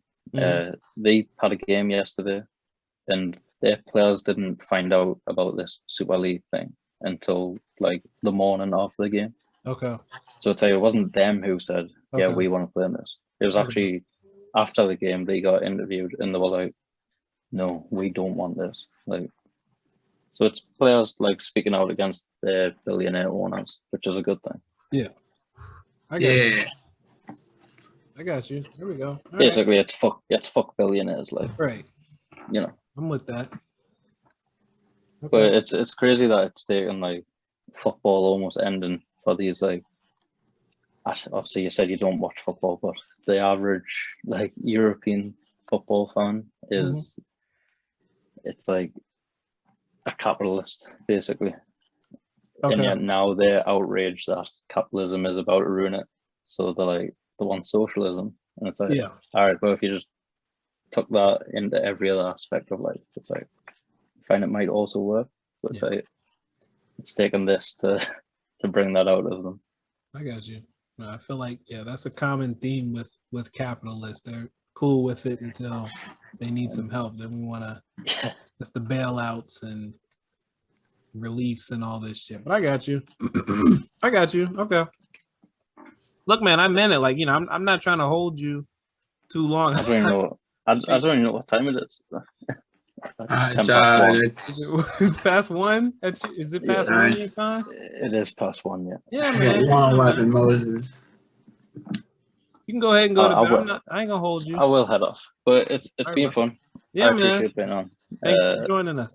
they had a game yesterday, and their players didn't find out about this Super League thing until like the morning of the game. Okay. So it wasn't them who said, "Yeah, we want to play this." It was actually after the game they got interviewed and they were like, "No, we don't want this." Like, so it's players like speaking out against their billionaire owners, which is a good thing. Yeah. I got you. There we go. All Basically, it's fuck billionaires, like, right. You know. I'm with that. Okay. But it's crazy that it's taken like football almost ending for these like. Obviously, you said you don't watch football, but the average like European football fan is, it's like a capitalist basically, and yet now they're outraged that capitalism is about to ruin it. So they're like, they want socialism, and it's like, all right, but if you just took that into every other aspect of life, it's like, I find it might also work. So it's like, it's taken this to bring that out of them. I got you. I feel like, that's a common theme with capitalists. They're cool with it until they need some help. Then we want to, that's the bailouts and reliefs and all this shit. But I got you. I got you. Okay. Look, man, I meant it. Like, I'm not trying to hold you too long. I don't even know. I don't even know what time it is. It's past 1. Is it past 1 your time? It is past 1, yeah. Yeah, man. 1:11, Moses. You can go ahead and go to bed. I ain't gonna hold you. I will head off, but it's been fun. Yeah, I man. appreciate being on. Thanks for joining us.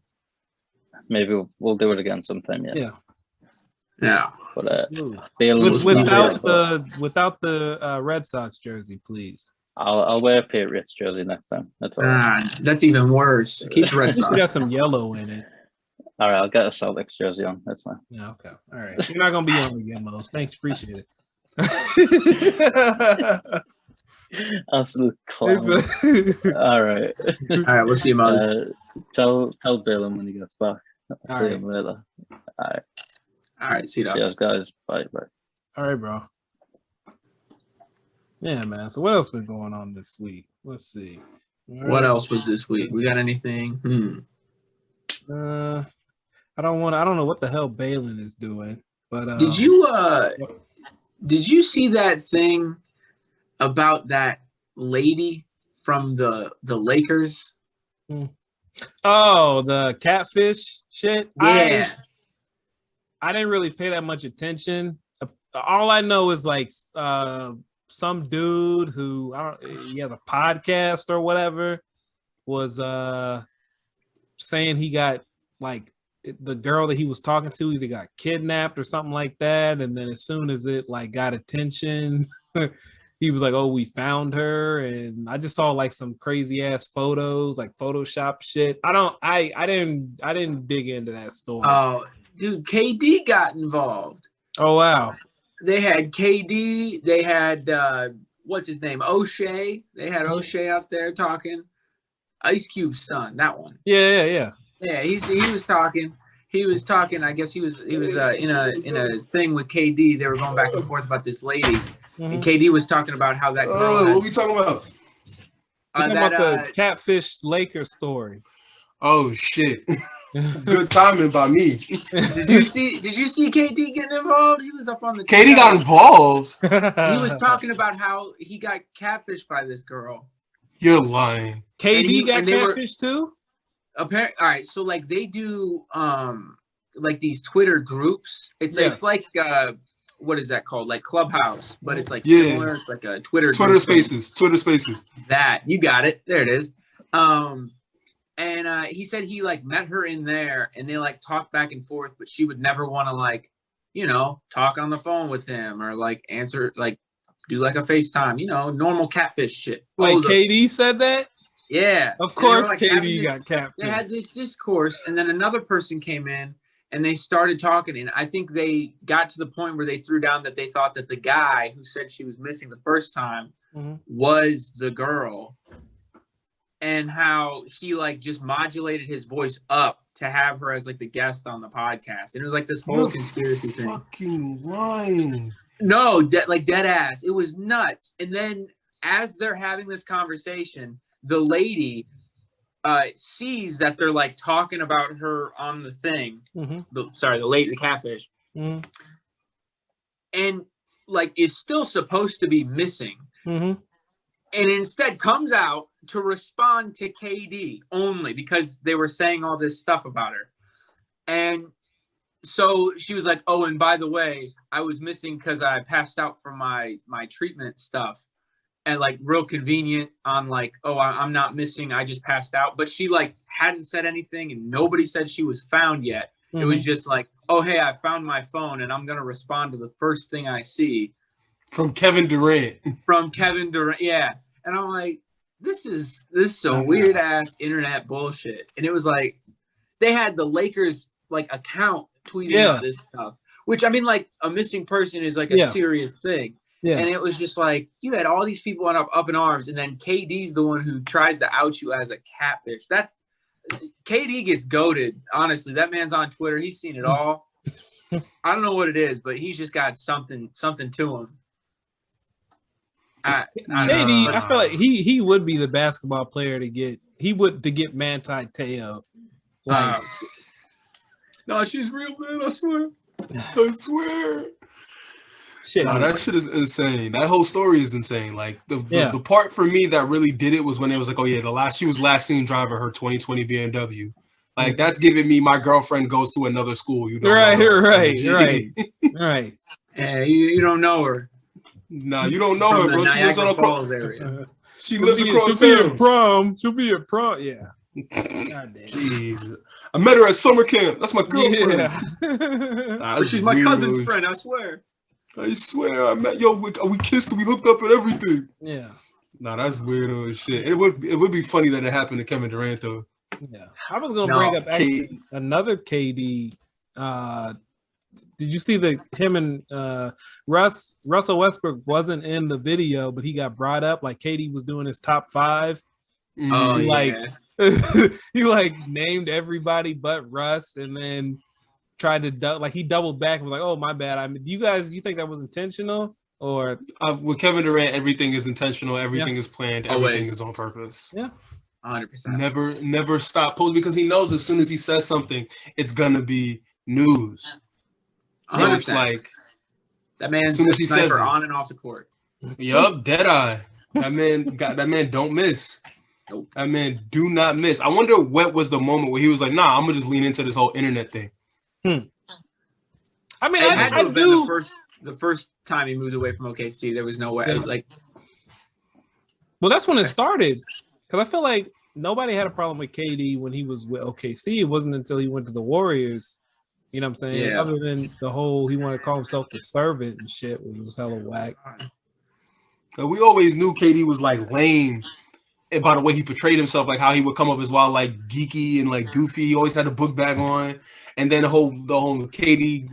Maybe we'll do it again sometime. Yeah. But without the Red Sox jersey, please. I'll wear a Patriots jersey next time. That's all. That's even worse. Keep the Red Sox. You got some yellow in it. All right, I'll get a Celtics jersey on. That's fine. Yeah, okay. All right. You're not gonna be on again, Mose. Thanks, appreciate it. Absolute clown. All right. We'll see you, Mose. Tell Balen when he gets back. I'll see him later. All right. See you. Cheers, guys. Bye. All right, bro. Yeah, man. So what else been going on this week? Let's see. What else was this week? We got anything? I don't know what the hell Balin is doing, but did you see that thing about that lady from the Lakers? Oh, the Catfish shit? Yeah. I didn't really pay that much attention. All I know is like some dude who he has a podcast or whatever was saying he got like the girl that he was talking to either got kidnapped or something like that, and then as soon as it like got attention he was like, "Oh, we found her." And I just saw like some crazy ass photos, like Photoshop shit. I didn't dig into that story. Oh, dude, KD got involved. Oh wow. They had KD, they had what's his name? O'Shea. They had O'Shea out there talking. Ice Cube's son, that one. Yeah. Yeah, he was talking. He was talking. I guess he was in a thing with KD. They were going back and forth about this lady, and KD was talking about how that girl. What are we talking about? Talking about the Catfish Lakers story. Oh shit! Good timing by me. Did you see KD getting involved? He was up on the. KD got involved. He was talking about how he got catfished by this girl. You're lying. KD got catfished too? Apparently, all right. So like they do like these Twitter groups. It's like what is that called? Like Clubhouse, but it's like similar. It's like a Twitter Spaces. Twitter Spaces. That you got it. There it is. And he said he like met her in there and they like talked back and forth, but she would never want to like, you know, talk on the phone with him or like answer, like do like a FaceTime, you know, normal catfish shit. Like KD said that? Yeah. Of course like, KD got catfish. They had this discourse and then another person came in and they started talking. And I think they got to the point where they threw down that they thought that the guy who said she was missing the first time was the girl. And how he like just modulated his voice up to have her as like the guest on the podcast. And it was like this whole conspiracy thing. Fucking lying. No, like dead ass. It was nuts. And then as they're having this conversation, the lady sees that they're like talking about her on the thing. The catfish. And like is still supposed to be missing. And instead comes out to respond to KD only because they were saying all this stuff about her. And so she was like, oh, and by the way, I was missing because I passed out from my treatment stuff. And like real convenient on like, oh, I'm not missing. I just passed out. But she like hadn't said anything and nobody said she was found yet. It was just like, oh, hey, I found my phone and I'm going to respond to the first thing I see. From Kevin Durant. Yeah. And I'm like, this is some weird ass internet bullshit. And it was like, they had the Lakers like account tweeting out this stuff, which I mean, like a missing person is like a serious thing. Yeah. And it was just like, you had all these people up in arms. And then KD's the one who tries to out you as a catfish. KD gets goated. Honestly, that man's on Twitter. He's seen it all. I don't know what it is, but he's just got something to him. KD, I feel like he would be the basketball player to get Manti Te'o. Like, no, she's real, man. I swear. Shit, no, that shit is insane. That whole story is insane. Like the part for me that really did it was when it was like, oh yeah, she was last seen driving her 2020 BMW. Like that's giving me my girlfriend goes to another school. You know, right. Yeah, you don't know her. Nah, you don't know her, bro. She lives on a Falls area. She lives across town. She'll be at prom. Yeah. God damn. Jeez. I met her at summer camp. That's my girlfriend. Yeah. She's my cousin's friend, I swear. I swear. I met we kissed, we hooked up and everything. Yeah. Nah, that's weirdo as shit. It would be funny that it happened to Kevin Durant though. Yeah. I was gonna bring up actually another KD. Did you see him and Russell Westbrook wasn't in the video, but he got brought up like KD was doing his top 5. Oh, he like named everybody but Russ, and then tried to he doubled back and was like, "Oh, my bad." I mean, do you think that was intentional or? With Kevin Durant, everything is intentional. Everything is planned. Everything is on purpose. Yeah, 100%. Never stop posting because he knows as soon as he says something, it's gonna be news. So it's like that man's a sniper on and off the court. Yup, dead eye. That man don't miss. Nope. That man do not miss. I wonder what was the moment where he was like, "Nah, I'm gonna just lean into this whole internet thing." I mean, I do. The first time he moved away from OKC, there was no way. Like, well, that's when it started. Because I feel like nobody had a problem with KD when he was with OKC. It wasn't until he went to the Warriors. You know what I'm saying? Yeah. Other than the whole, he wanted to call himself the servant and shit, which was hella whack. We always knew KD was like lame. And by the way he portrayed himself, like how he would come up as wild, like geeky and like goofy. He always had a book bag on, and then the whole KD's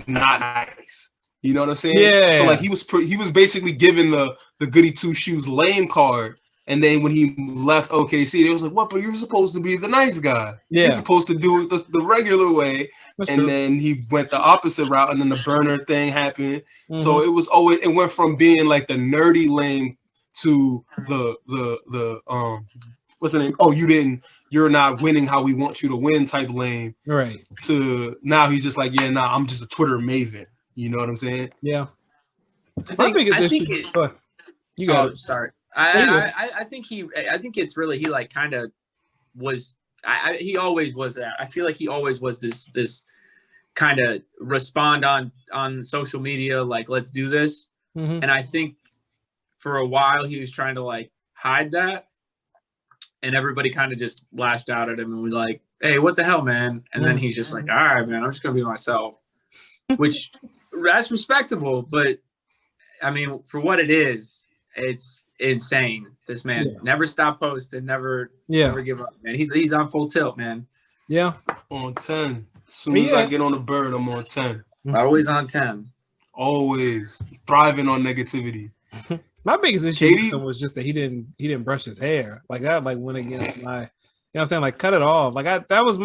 not nice. You know what I'm saying? Yeah. So like he was basically given the goody two shoes lame card, and then when he left OKC, they was like, "What? But you're supposed to be the nice guy. Yeah. You're supposed to do it the regular way." That's and true. then he went the opposite route, and then the burner thing happened. Mm-hmm. So it went from being like the nerdy lame to the what's the name? Oh, you're not winning how we want you to win type lane. Right. To now he's just like, yeah, nah, I'm just a Twitter maven. You know what I'm saying? Yeah. Sorry. I think it's really, he like kind of was, he always was that. I feel like he always was this kind of respond on social media, like, let's do this. Mm-hmm. And I think for a while he was trying to like hide that. and everybody kind of just lashed out at him and was like, "Hey, what the hell, man?" And then he's just like, "All right, man, I'm just gonna be myself," which that's respectable, but I mean, for what it is, it's insane. This man never stop posting, never give up, man. He's on full tilt, man. Yeah, on 10. As soon as I get on the bird, I'm on 10. Always on 10. Always thriving on negativity. My biggest issue was just that he didn't brush his hair. Like that, like went against my, you know what I'm saying? Like cut it off. Like that was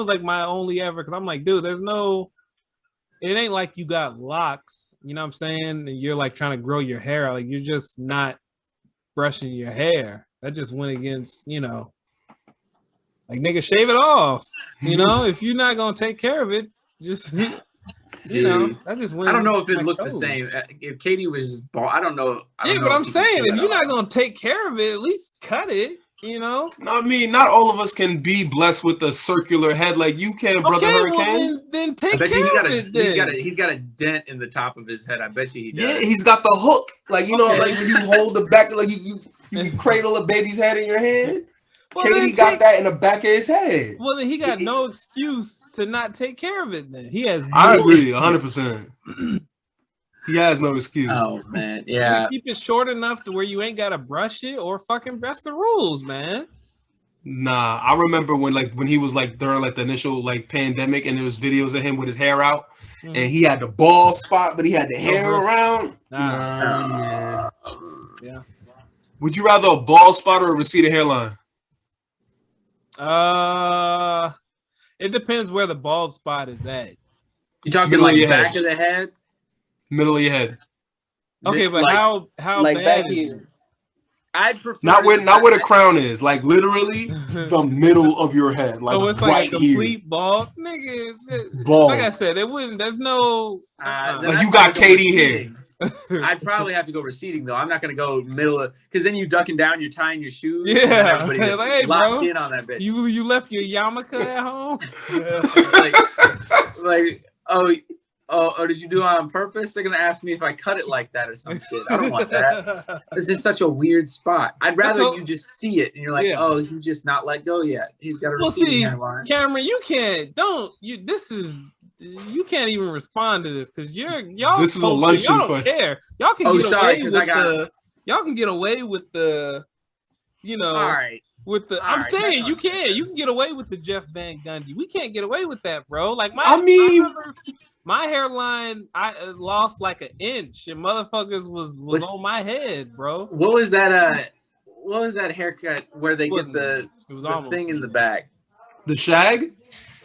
like my only ever, because I'm like, dude, it ain't like you got locks, you know what I'm saying? And you're like trying to grow your hair out. Like you're just not brushing your hair. That just went against, you know, like nigga, shave it off. You know, if you're not gonna take care of it, just you know, that just went. I don't know if it looked the same. If Katie was bald, I don't know. But I'm saying if you're not gonna take care of it, at least cut it. You know. I mean, not all of us can be blessed with a circular head like you can, brother Hurricane. Then take care of it. He's got a dent in the top of his head. I bet you he does. Yeah, he's got the hook, like you know, like when you hold the back, like you cradle a baby's head in your hand. Well, Katie got that in the back of his head. Well, then he got no excuse to not take care of it. Then he has. I agree, 100%. He has no excuse. Oh man, yeah. Keep it short enough to where you ain't gotta brush it, or fucking that's the rules, man. Nah, I remember when he was like during like the initial like pandemic, and there was videos of him with his hair out, and he had the bald spot, but he had the hair around. Yeah. Would you rather a bald spot or a receded hairline? It depends where the bald spot is at. You talking like back of the head? Middle of your head. Okay, but like, how like bad back is it? I'd prefer not where the crown is, like literally the middle of your head. Like it's like a complete bald, nigga. Bald. Like I said, it wouldn't. There's no. Like you got Katie here. I'd probably have to go receding though. I'm not gonna go middle of, because then you ducking down, you're tying your shoes. Yeah, like, hey, bro, in on that bitch. You left your yarmulke at home. Oh, did you do it on purpose? They're gonna ask me if I cut it like that or some shit. I don't want that. This is such a weird spot. I'd rather you just see it and you're like, oh, he's just not let go yet. He's got a receding hairline. Cameron, you can't. You can't even respond to this because y'all. This is a luncheon. Y'all don't care. Y'all can get away with the. You know. All right. With the, I'm saying you can get away with the Jeff Van Gundy. We can't get away with that, bro. Like my hairline, I lost like an inch, and motherfuckers was on my head, bro. What was that? What was that haircut where they get the thing in the back? The shag.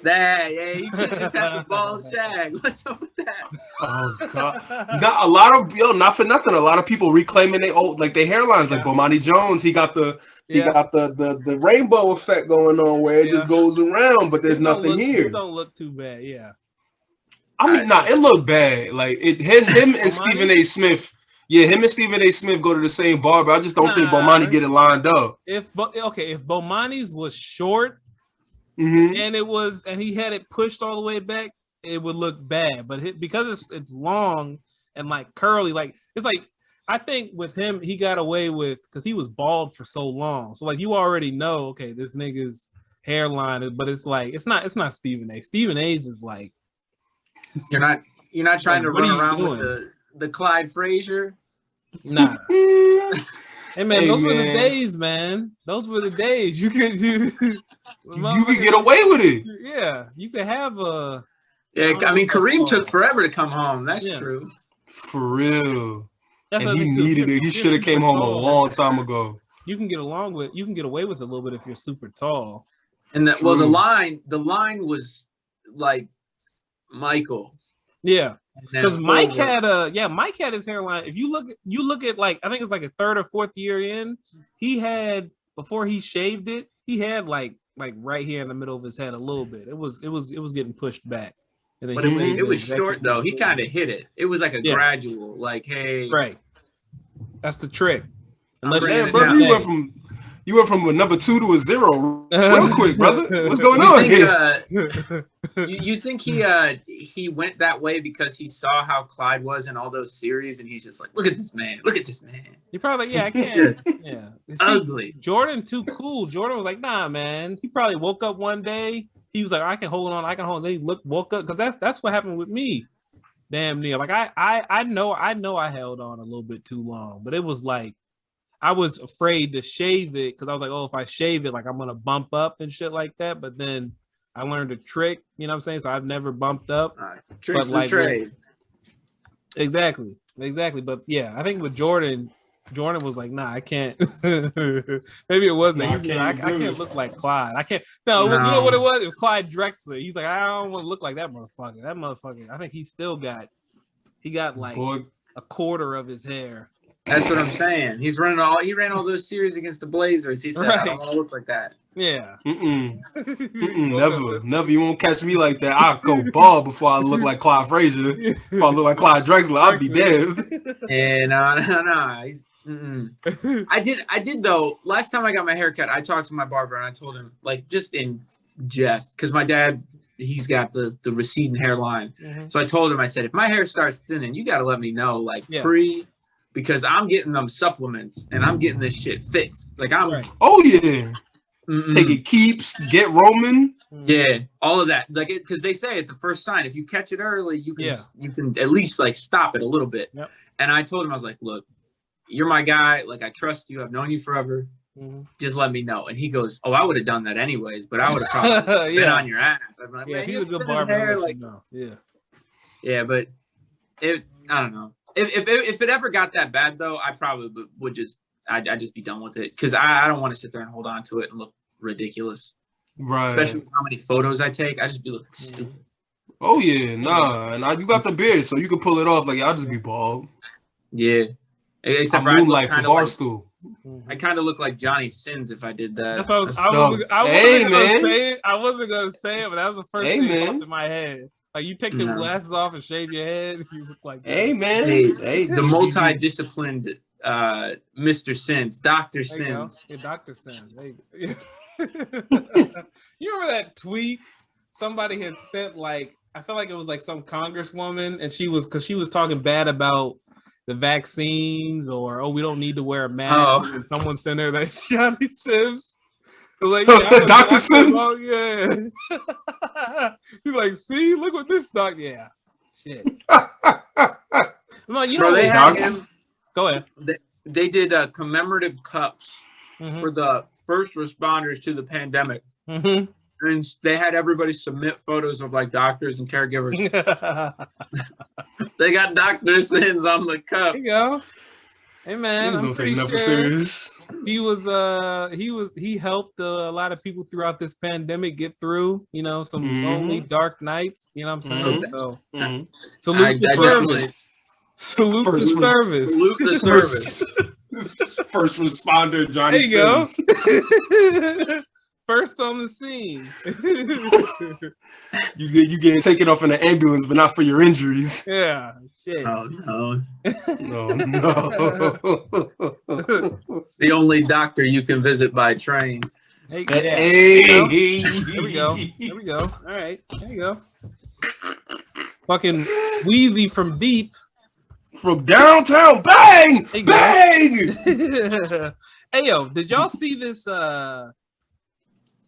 Yeah, you just have the bald shag. What's up with that? Oh god, not a lot of not for nothing. A lot of people reclaiming their hairlines. Like Bomani Jones, he got the rainbow effect going on where it just goes around, but there's nothing here. It don't look too bad, yeah. I mean, it looked bad. Like him and Stephen A. Smith. Yeah, him and Stephen A. Smith go to the same barber. I just don't think Bomani get it lined up. If Bomani's was short. Mm-hmm. And he had it pushed all the way back, it would look bad. But because it's long and like curly, like it's like I think with him he got away with because he was bald for so long. So like you already know, okay, this nigga's hairline, but it's like it's not Stephen A. Stephen A's is like you're not trying to run around with the Clyde Frazier. Nah. Hey man, those were the days, man. Those were the days. You could get away with it. Yeah, you could have a. Yeah, I mean Kareem took forever to come home. That's true. For real. And he needed it. He should have came home a long time ago. You can get away with it a little bit if you're super tall. And the line was like Michael. Yeah. Because Mike had his hairline. If you look at like I think it's like his third or fourth year in, he had before he shaved it, he had like right here in the middle of his head a little bit. It was getting pushed back. And then but it was short though. He kind of hit it. It was like a gradual, like hey. Right. That's the trick. Unless brother, you You went from a number 2 to a 0 real quick, brother. What's going on here? You think he went that way because he saw how Clyde was in all those series, and he's just like, look at this man, look at this man. You probably I can't. Yeah, see, ugly. Jordan too cool. Jordan was like, nah, man. He probably woke up one day. He was like, I can hold on. Then he woke up because that's what happened with me. Damn near. Like I know I held on a little bit too long, but it was like I was afraid to shave it because I was like, oh, if I shave it, like I'm gonna bump up and shit like that. But then I learned a trick, you know what I'm saying? So I've never bumped up. Tricks the trade. Exactly. But yeah, I think with Jordan was like, nah, I can't. Maybe it wasn't. I can't look like Clyde. I can't. No, you know what it was? It was Clyde Drexler. He's like, I don't want to look like that motherfucker. That motherfucker. I think he got like a quarter of his hair. That's what I'm saying. He ran all those series against the Blazers. He said, I don't want to look like that. Yeah. Never. You won't catch me like that. I'll go bald before I look like Clyde Frazier. If I look like Clyde Drexler, I'll be damned. Yeah, no. I did though. Last time I got my haircut, I talked to my barber and I told him, like, just in jest, because my dad, he's got the receding hairline. Mm-hmm. So I told him, I said, if my hair starts thinning, you got to let me know, like, because I'm getting them supplements and I'm getting this shit fixed. Like oh yeah. Take it keeps, get Roman. Yeah, all of that. Like because they say at the first sign, if you catch it early, you can at least like stop it a little bit. Yep. And I told him, I was like, look, you're my guy. Like I trust you. I've known you forever. Mm-hmm. Just let me know. And he goes, oh, I would have done that anyways, but I would have probably been on your ass. I'd be like, man, he was a good barber. Like, yeah, but I don't know. If it ever got that bad though, I probably would I'd just be done with it because I don't want to sit there and hold on to it and look ridiculous. Right. Especially with how many photos I take, I just be looking stupid. Oh yeah, nah. And you got the beard, so you can pull it off. Like I'll just be bald. Yeah. Except I'm Moonlight for Barstool. I kind of look like Johnny Sins if I did that. That's what I wasn't gonna say it, but that was the first thing that popped in my head. Like you take the glasses off and shave your head, you look like that. Hey man, the multidisciplined Mr. Sins, Dr. Sins. Yeah, Dr. Sins. You remember that tweet somebody had sent? Like I felt like it was like some congresswoman, and she was talking bad about the vaccines or we don't need to wear a mask, and someone sent her that Johnny Sims. Like, Dr. Sims? He's like, see, look what this doc. Yeah. Shit. They had him. Go ahead. They did commemorative cups for the first responders to the pandemic. Mm-hmm. And they had everybody submit photos of like doctors and caregivers. They got Dr. Sins on the cup. There you go. Hey man, I'm pretty sure he helped a lot of people throughout this pandemic get through, some lonely dark nights, you know what I'm saying? So salute the service. Salute the service. Salute the service. First responder Johnny Sins. Go. First on the scene. You get taken off in an ambulance, but not for your injuries. Yeah, shit. Oh no. No. The only doctor you can visit by train. Hey. Here we go. All right. There you go. Fucking Wheezy from deep. From downtown. Bang! Bang! Hey yo, did y'all see this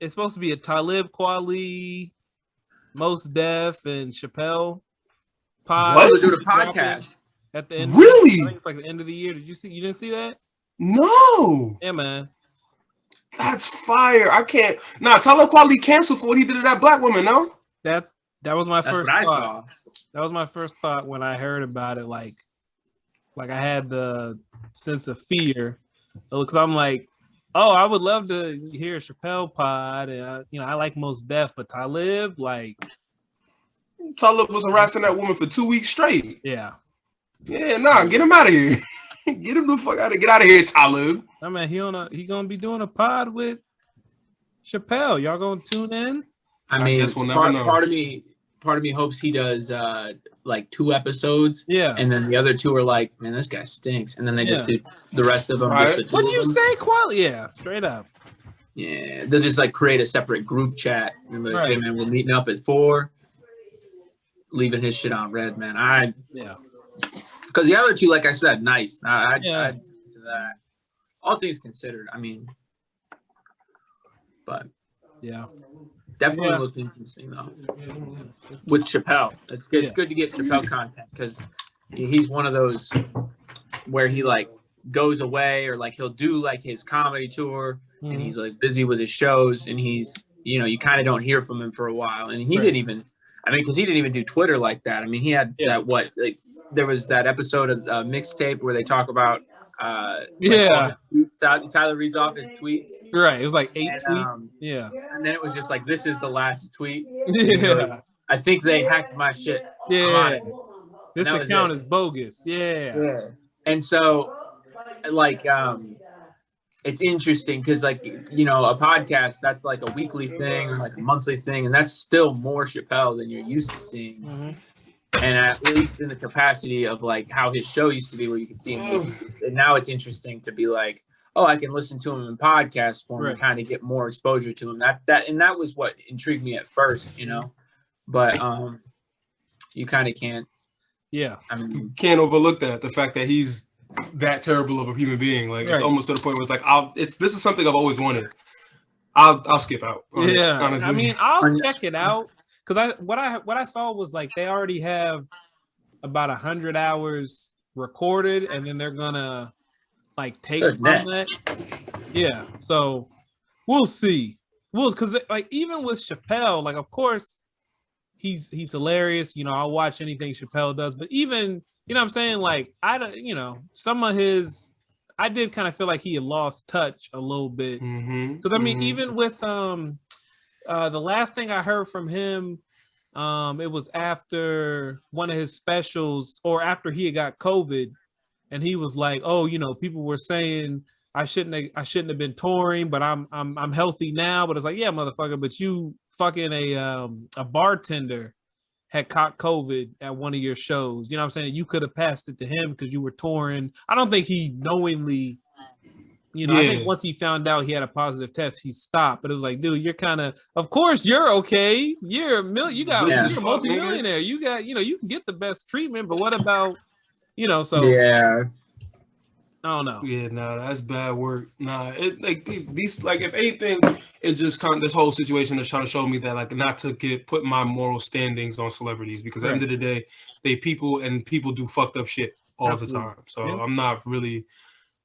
it's supposed to be a Talib Kweli, Mos Def, and Chappelle pod. What? Do the podcast at the end. Really? I think it's like the end of the year. Did you see? You didn't see that? No. Yeah, man. That's fire. I can't. Nah, Talib Kweli canceled for what he did to that black woman. No. That was my first thought. I saw. That was my first thought when I heard about it. Like I had the sense of fear because I'm like, oh, I would love to hear a Chappelle pod, and I like Mos Def, but Talib, like, Talib was harassing that woman for 2 weeks straight. Yeah, nah, get him out of here. Get him the fuck out of here, Talib. I mean, he gonna be doing a pod with Chappelle. Y'all gonna tune in? I mean, part part of me hopes he does like 2 episodes. Yeah. And then the other 2 are like, man, this guy stinks. And then they just Yeah. do the rest of them. Right. Just the 2 What of do you them. say? Quality? Yeah, straight up. Yeah, they'll just like create a separate group chat. And be like, hey Right. man, we're meeting up at 4. Leaving his shit on red, man. Yeah. Because the other 2, like I said, nice. I'd to that. All things considered, I mean, but Yeah. definitely Yeah. looked interesting though. With Chappelle, it's good. It's good to get Chappelle content because he's one of those where he like goes away or like he'll do like his comedy tour and he's like busy with his shows and he's you kind of don't hear from him for a while and he didn't even. I mean, because he didn't even do Twitter like that. I mean, he had that there was that episode of Mixtape where they talk about Tyler reads off his tweets. Right. It was like 8 tweets. Yeah. And then it was just like, this is the last tweet. Yeah. I think they hacked my shit. Yeah. This account is bogus. Yeah. Yeah. And so, like, it's interesting because, like, a podcast, that's like a weekly thing or like a monthly thing. And that's still more Chappelle than you're used to seeing. Mm-hmm. And at least in the capacity of like how his show used to be where you could see him. And now it's interesting to be like, oh, I can listen to him in podcast form and kind of get more exposure to him. That was what intrigued me at first, but you kind of can't. Yeah. I mean, you can't overlook the fact that he's that terrible of a human being. Like it's almost to the point where it's like, this is something I've always wanted. I'll skip out. Yeah. Honestly. I mean, I'll check it out. Because what I saw was like they already have about 100 hours recorded, and then they're gonna like take from that. Yeah, so we'll see. Because like even with Chappelle, like of course he's hilarious. I'll watch anything Chappelle does, but even what I'm saying, like I don't, some of his, I did kind of feel like he had lost touch a little bit. Because I mean, even with the last thing I heard from him, it was after one of his specials or after he had got COVID, and he was like, "Oh, people were saying I shouldn't have been touring, but I'm healthy now." But it's like, yeah, motherfucker, but you fucking a bartender had caught COVID at one of your shows. You know what I'm saying? You could have passed it to him because you were touring. I don't think he knowingly. I think once he found out he had a positive test, he stopped. But it was like, dude, you're kind of course you're okay. You're a you're a multi-millionaire. You got, you can get the best treatment, but what about, so yeah. I don't know. Yeah, that's bad work. It's like these, like if anything, it just this whole situation is trying to show me that like not to put my moral standings on celebrities because at the end of the day, they people do fucked up shit all the time. So I'm not really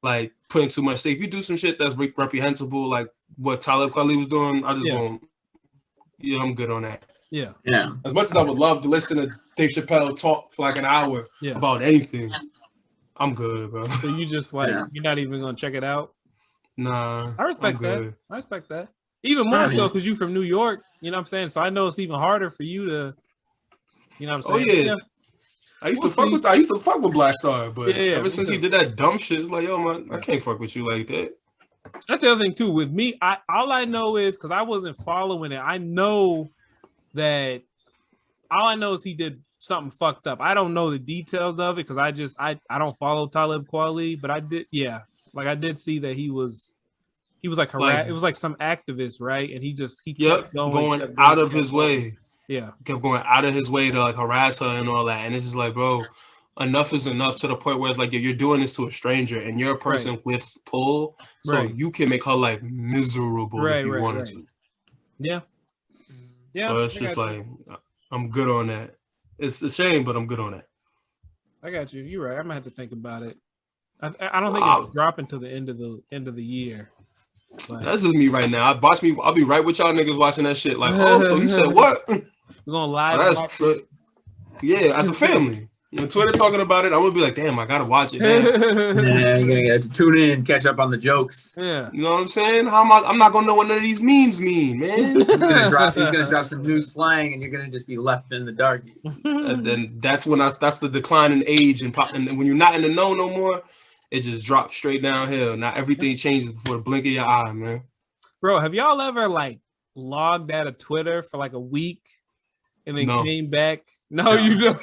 like putting too much stake. If you do some shit that's reprehensible, like what Talib Kweli was doing, I just won't. I'm good on that. Yeah. As much as I would love to listen to Dave Chappelle talk for like an hour about anything, I'm good, bro. So you just like you're not even gonna check it out? Nah. I respect that. I respect that. Even more so because you from New York, you know what I'm saying? So I know it's even harder for you to, you know what I'm saying? Oh yeah. I used to fuck with Black Star, but ever since he did that dumb shit, it's like, yo, man, I can't fuck with you like that. That's the other thing too. With me, all I know is because I wasn't following it. I know that all I know is he did something fucked up. I don't know the details of it because I don't follow Talib Kweli, but I did, like I did see that he was like it was like some activist, right? And he kept going out of his way. Yeah, kept going out of his way to like harass her and all that, and it's just like, bro, enough is enough to the point where it's like you're doing this to a stranger, and you're a person with pull, so you can make her life miserable if you wanted to. Yeah. So it's just like I'm good on that. It's a shame, but I'm good on that. I got you. You're right. I'm gonna have to think about it. I don't think it's dropping till the end of the year. But that's just me right now. I'll be right with y'all niggas watching that shit. Like, oh, so you said what? We're gonna live. As a family. When Twitter talking about it, I'm gonna be like, damn, I gotta watch it. Yeah, you're gonna get to tune in and catch up on the jokes. Yeah, you know what I'm saying? I'm not gonna know what none of these memes mean, man. He's gonna drop some new slang, and you're gonna just be left in the dark. And then that's the decline in age and when you're not in the know no more, it just drops straight downhill. Now everything changes before the blink of your eye, man. Bro, have y'all ever like logged out of Twitter for like a week and then No. came back. No, you don't.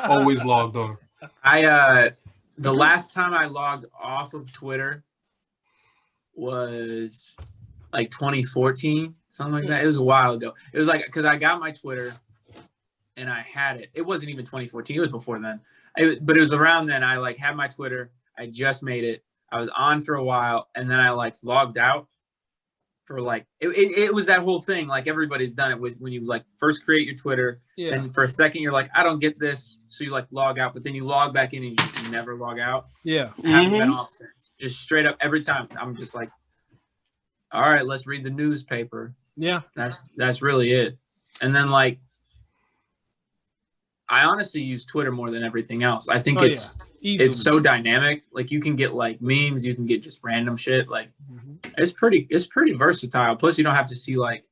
Always logged on. The last time I logged off of Twitter was like 2014, something like that. It was a while ago. It was like, because I got my Twitter and I had it. It wasn't even 2014. It was before then. But it was around then. I like had my Twitter. I just made it. I was on for a while, and then I like logged out for like it was that whole thing. Like everybody's done it with when you like first create your Twitter. Yeah. And for a second you're like, I don't get this, so you like log out, but then you log back in and you just never log out. Yeah. I haven't been off since. Just straight up every time. I'm just like, all right, let's read the newspaper. Yeah. That's really it. And then like I honestly use Twitter more than everything else. I think it's so dynamic. Like you can get like memes, you can get just random shit. Like it's pretty versatile. Plus you don't have to see like,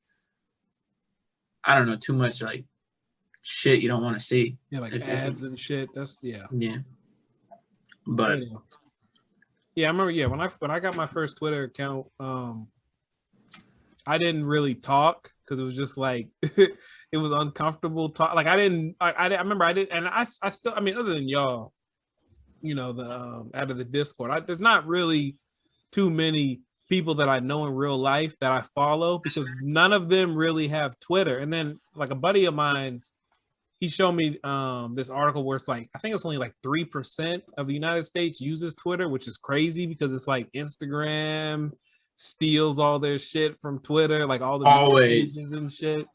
I don't know, too much like shit you don't want to see. Yeah, like ads and shit. That's yeah. But yeah, I remember. When I got my first Twitter account, I didn't really talk because it was just like it was uncomfortable talk. Like I remember I didn't, and I still. I mean, other than y'all, you know, the out of the Discord, there's not really too many people that I know in real life that I follow because none of them really have Twitter. And then like a buddy of mine, he showed me this article where it's like, I think it's only like 3% of the United States uses Twitter, which is crazy because it's like Instagram steals all their shit from Twitter, like all the always and shit.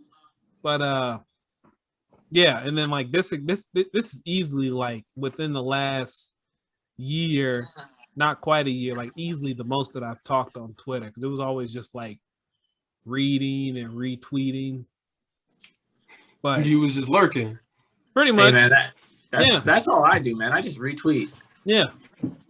But yeah, and then like this is easily like within the last year, not quite a year, like easily the most that I've talked on Twitter because it was always just like reading and retweeting. But you was just lurking. Pretty much. Hey man, that's all I do, man. I just retweet. Yeah.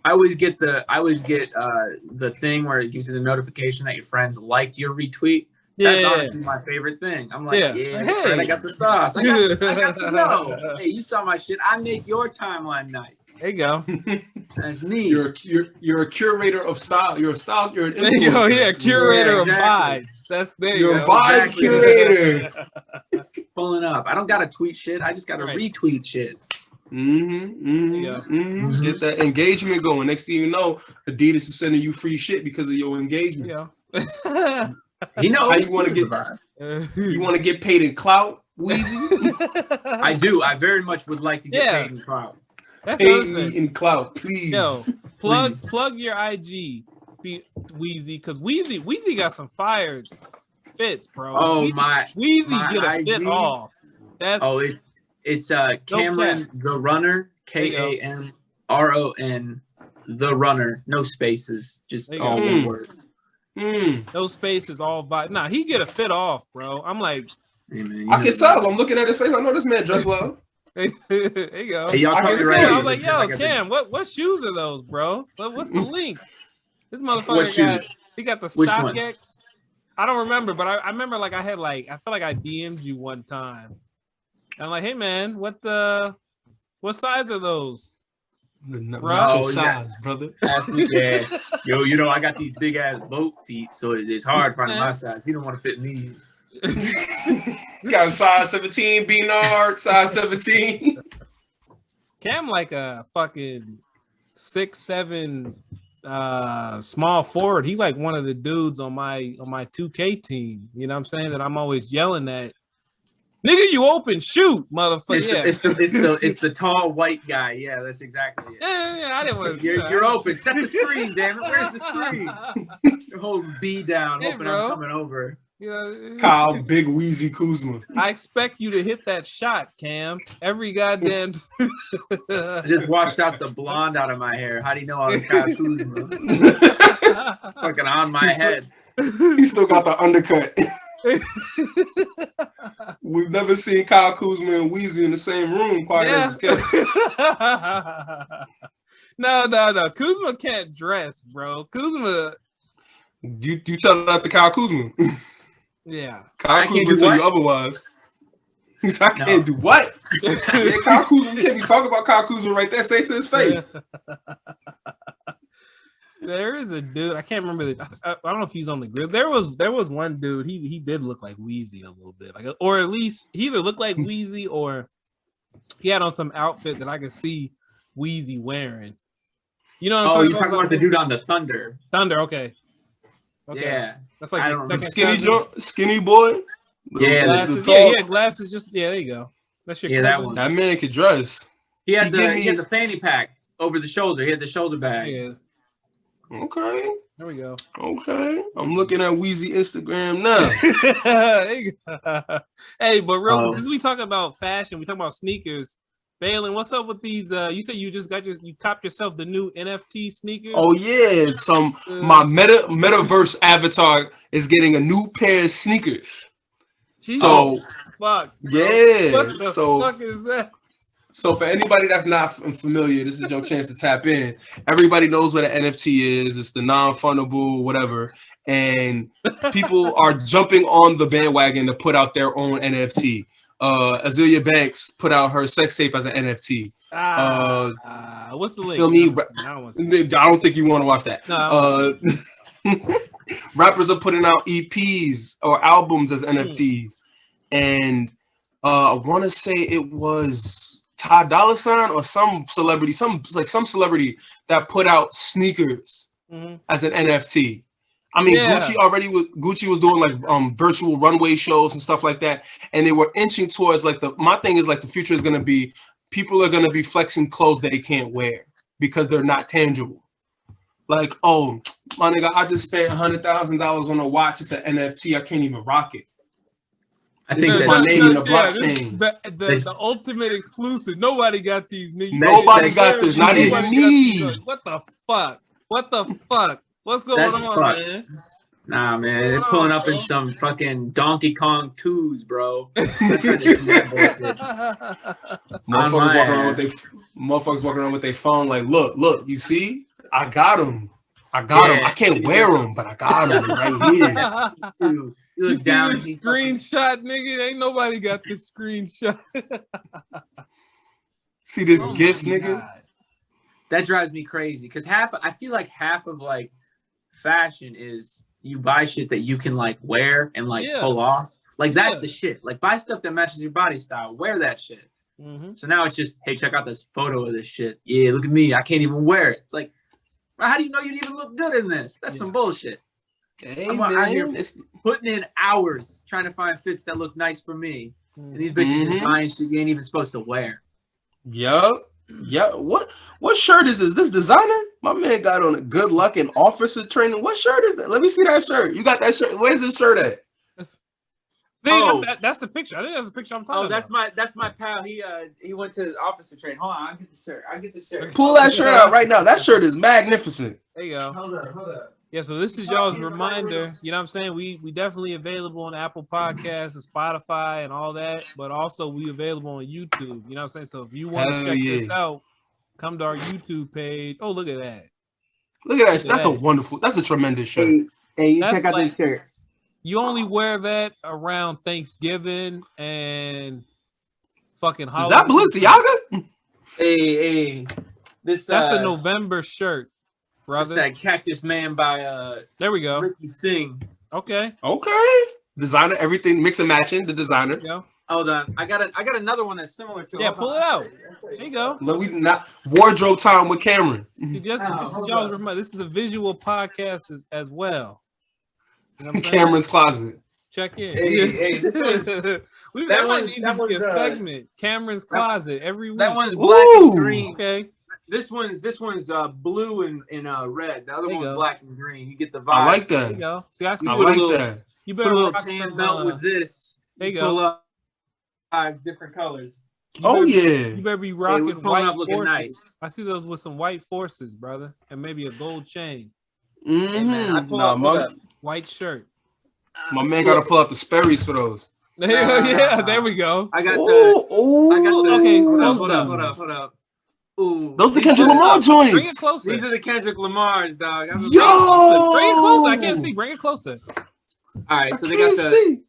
I always get the thing where it gives you the notification that your friends liked your retweet. That's honestly my favorite thing. I'm like, hey, Fred, I got the sauce. I got the dough. Hey, you saw my shit. I make your timeline nice. There you go. That's me. You're a curator of style. You're an influencer. Yeah, curator of vibes. That's there. You're a vibe curator. Pulling up. I don't gotta tweet shit. I just gotta retweet shit. Get that engagement going. Next thing you know, Adidas is sending you free shit because of your engagement. Yeah. He knows how you want to get. You want to get paid in clout, Wheezy? I do. I very much would like to get paid in clout. Pay me in clout, please. Yo, plug your IG, Wheezy, because Wheezy got some fire fits, bro. Oh Wheezy my get a IG? fit off. That's it's Cameron the Runner, KAMRON the Runner, no spaces, just all one word. No spaces, all vibe. Nah, he get a fit off, bro. I'm like, hey man, I can tell. I'm looking at his face. I know this man dressed well. There you go. Hey, I was like, yo, Cam, what shoes are those, bro? What's the link? This motherfucker got the StockX. I don't remember, but I remember like I feel like I DM'd you one time. I'm like, hey man, what size are those? Not your size, brother. Ask me, yo, you know I got these big ass boat feet, so it's hard finding my size. You don't want to fit in these. Got a size 17, Beanard, size 17. Cam like a fucking 6'7" small forward. He like one of the dudes on my 2K team. You know what I'm saying? That I'm always yelling at. Nigga, you open, shoot, motherfucker. It's the tall white guy. Yeah, that's exactly it. Yeah, I didn't want to. You're open. Set the screen, damn it. Where's the screen? You're holding B down, hoping I'm coming over. You know, Kyle, big Wheezy Kuzma. I expect you to hit that shot, Cam. Every goddamn. I just washed out the blonde out of my hair. How do you know I was Kyle Kuzma? Fucking on my head. He still got the undercut. We've never seen Kyle Kuzma and Wheezy in the same room quite as kept. No. Kuzma can't dress, bro. Kuzma. You tell that to Kyle Kuzma. Yeah. Kyle Kuzma tell you otherwise. I can't do what? Kyle Kuzma, we can't be talking about Kyle Kuzma right there. Say it to his face. There is a dude. I can't remember I don't know if he's on the grid. There was one dude. He did look like Wheezy a little bit, like, or at least he either looked like Wheezy or he had on some outfit that I could see Wheezy wearing. You know what I'm you're talking about the dude on the Thunder. Thunder, okay. Yeah. That's like I don't the skinny boy. Yeah, glasses. the Yeah, glasses. Just there you go. That's your that one. That man could dress. He had the fanny pack over the shoulder. He had the shoulder bag. Yeah. Okay. There we go. Okay. I'm looking at Wheezy Instagram now. There you go. Hey, but real, as we talk about fashion, we talk about sneakers. Balin, what's up with these? You said you just you copped yourself the new NFT sneakers. Oh yeah, my metaverse avatar is getting a new pair of sneakers. Jeez, so fuck. Yeah. What the fuck is that? So for anybody that's not familiar, this is your chance to tap in. Everybody knows what an NFT is. It's the non-fundable whatever, and people are jumping on the bandwagon to put out their own NFT. Azealia Banks put out her sex tape as an NFT. What's the link? Feel me? I don't think you want to watch that. No, rappers are putting out EPs or albums as NFTs, and I want to say it was Ty Dolla $ign or some celebrity that put out sneakers as an NFT. I mean, Yeah. Gucci was doing like virtual runway shows and stuff like that, and they were inching towards like my thing is like the future is gonna be people are gonna be flexing clothes that they can't wear because they're not tangible. Like, oh my nigga, I just spent $100,000 on a watch. It's an NFT. I can't even rock it. I think This is my name in the blockchain. The ultimate exclusive. Nobody got these niggas. Nobody got this. Not even me. What the fuck? What the fuck? What's going on, man? Nah, man, they're pulling up in some fucking Donkey Kong 2s, bro. They're trying to do that bullshit. Motherfuckers walking around with their phone like, look, you see? I got them. I can't wear them, but I got them right here. Dude, You look see down. this screenshot, nigga? Ain't nobody got this screenshot. See this Oh GIF, my nigga? God. That drives me crazy because I feel like half of like fashion is you buy shit that you can like wear and like pull off. Like that's the shit. Like buy stuff that matches your body style. Wear that shit. So now it's just, hey, check out this photo of this shit. Yeah, look at me. I can't even wear it. It's like, well, how do you know you'd even look good in this? That's some bullshit. Hey, I'm out here putting in hours trying to find fits that look nice for me. And these bitches just buying shit you ain't even supposed to wear. Yup. Yeah. What shirt is this? This designer? My man got on a good luck and officer training. What shirt is that? Let me see that shirt. You got that shirt? Where's this shirt at? That's the picture. I think that's the picture I'm talking about. That's my pal. He went to officer training. Hold on, I'll get the shirt. Pull that shirt out right now. That shirt is magnificent. There you go. Hold up. Yeah, so this is y'all's reminder. You know what I'm saying? We definitely available on Apple Podcasts and Spotify and all that, but also we available on YouTube. You know what I'm saying? So if you want to check this out, come to our YouTube page. Oh, look at that. Look at that. That's a tremendous shirt. Hey, you check out this shirt. You only wear that around Thanksgiving and fucking Halloween. Is that Balenciaga? Hey. That's the November shirt, brother. That's that Cactus Man by there we go. Ricky Singh. Okay. Designer, everything mix and matching. The designer. There you go. Hold on, I got another one that's similar to it. Yeah, pull it out. There you go. Look, we not wardrobe time with Cameron. This is a visual podcast as well. You know Cameron's closet. Check in. Hey, this might need to be a segment. Cameron's closet every week. That one's black and green. Okay. This one's blue and red. The other one's black and green. You get the vibe. I like that. There you go. See, I like that. You Put better a little rock tan some, belt with this. There you pull go. up 5 different colors. You better be rocking white forces. Nice. I see those with some white forces, brother, and maybe a gold chain. Hey, man, I pull up. White shirt. My man got to pull out the Sperry's for those. Yeah, there we go. I got the. Okay, hold up. Ooh, those are the Kendrick Lamar joints. Bring it closer. These are the Kendrick Lamar's, dog. Yo, bring it closer. I can't see. Bring it closer. All right, so they got the.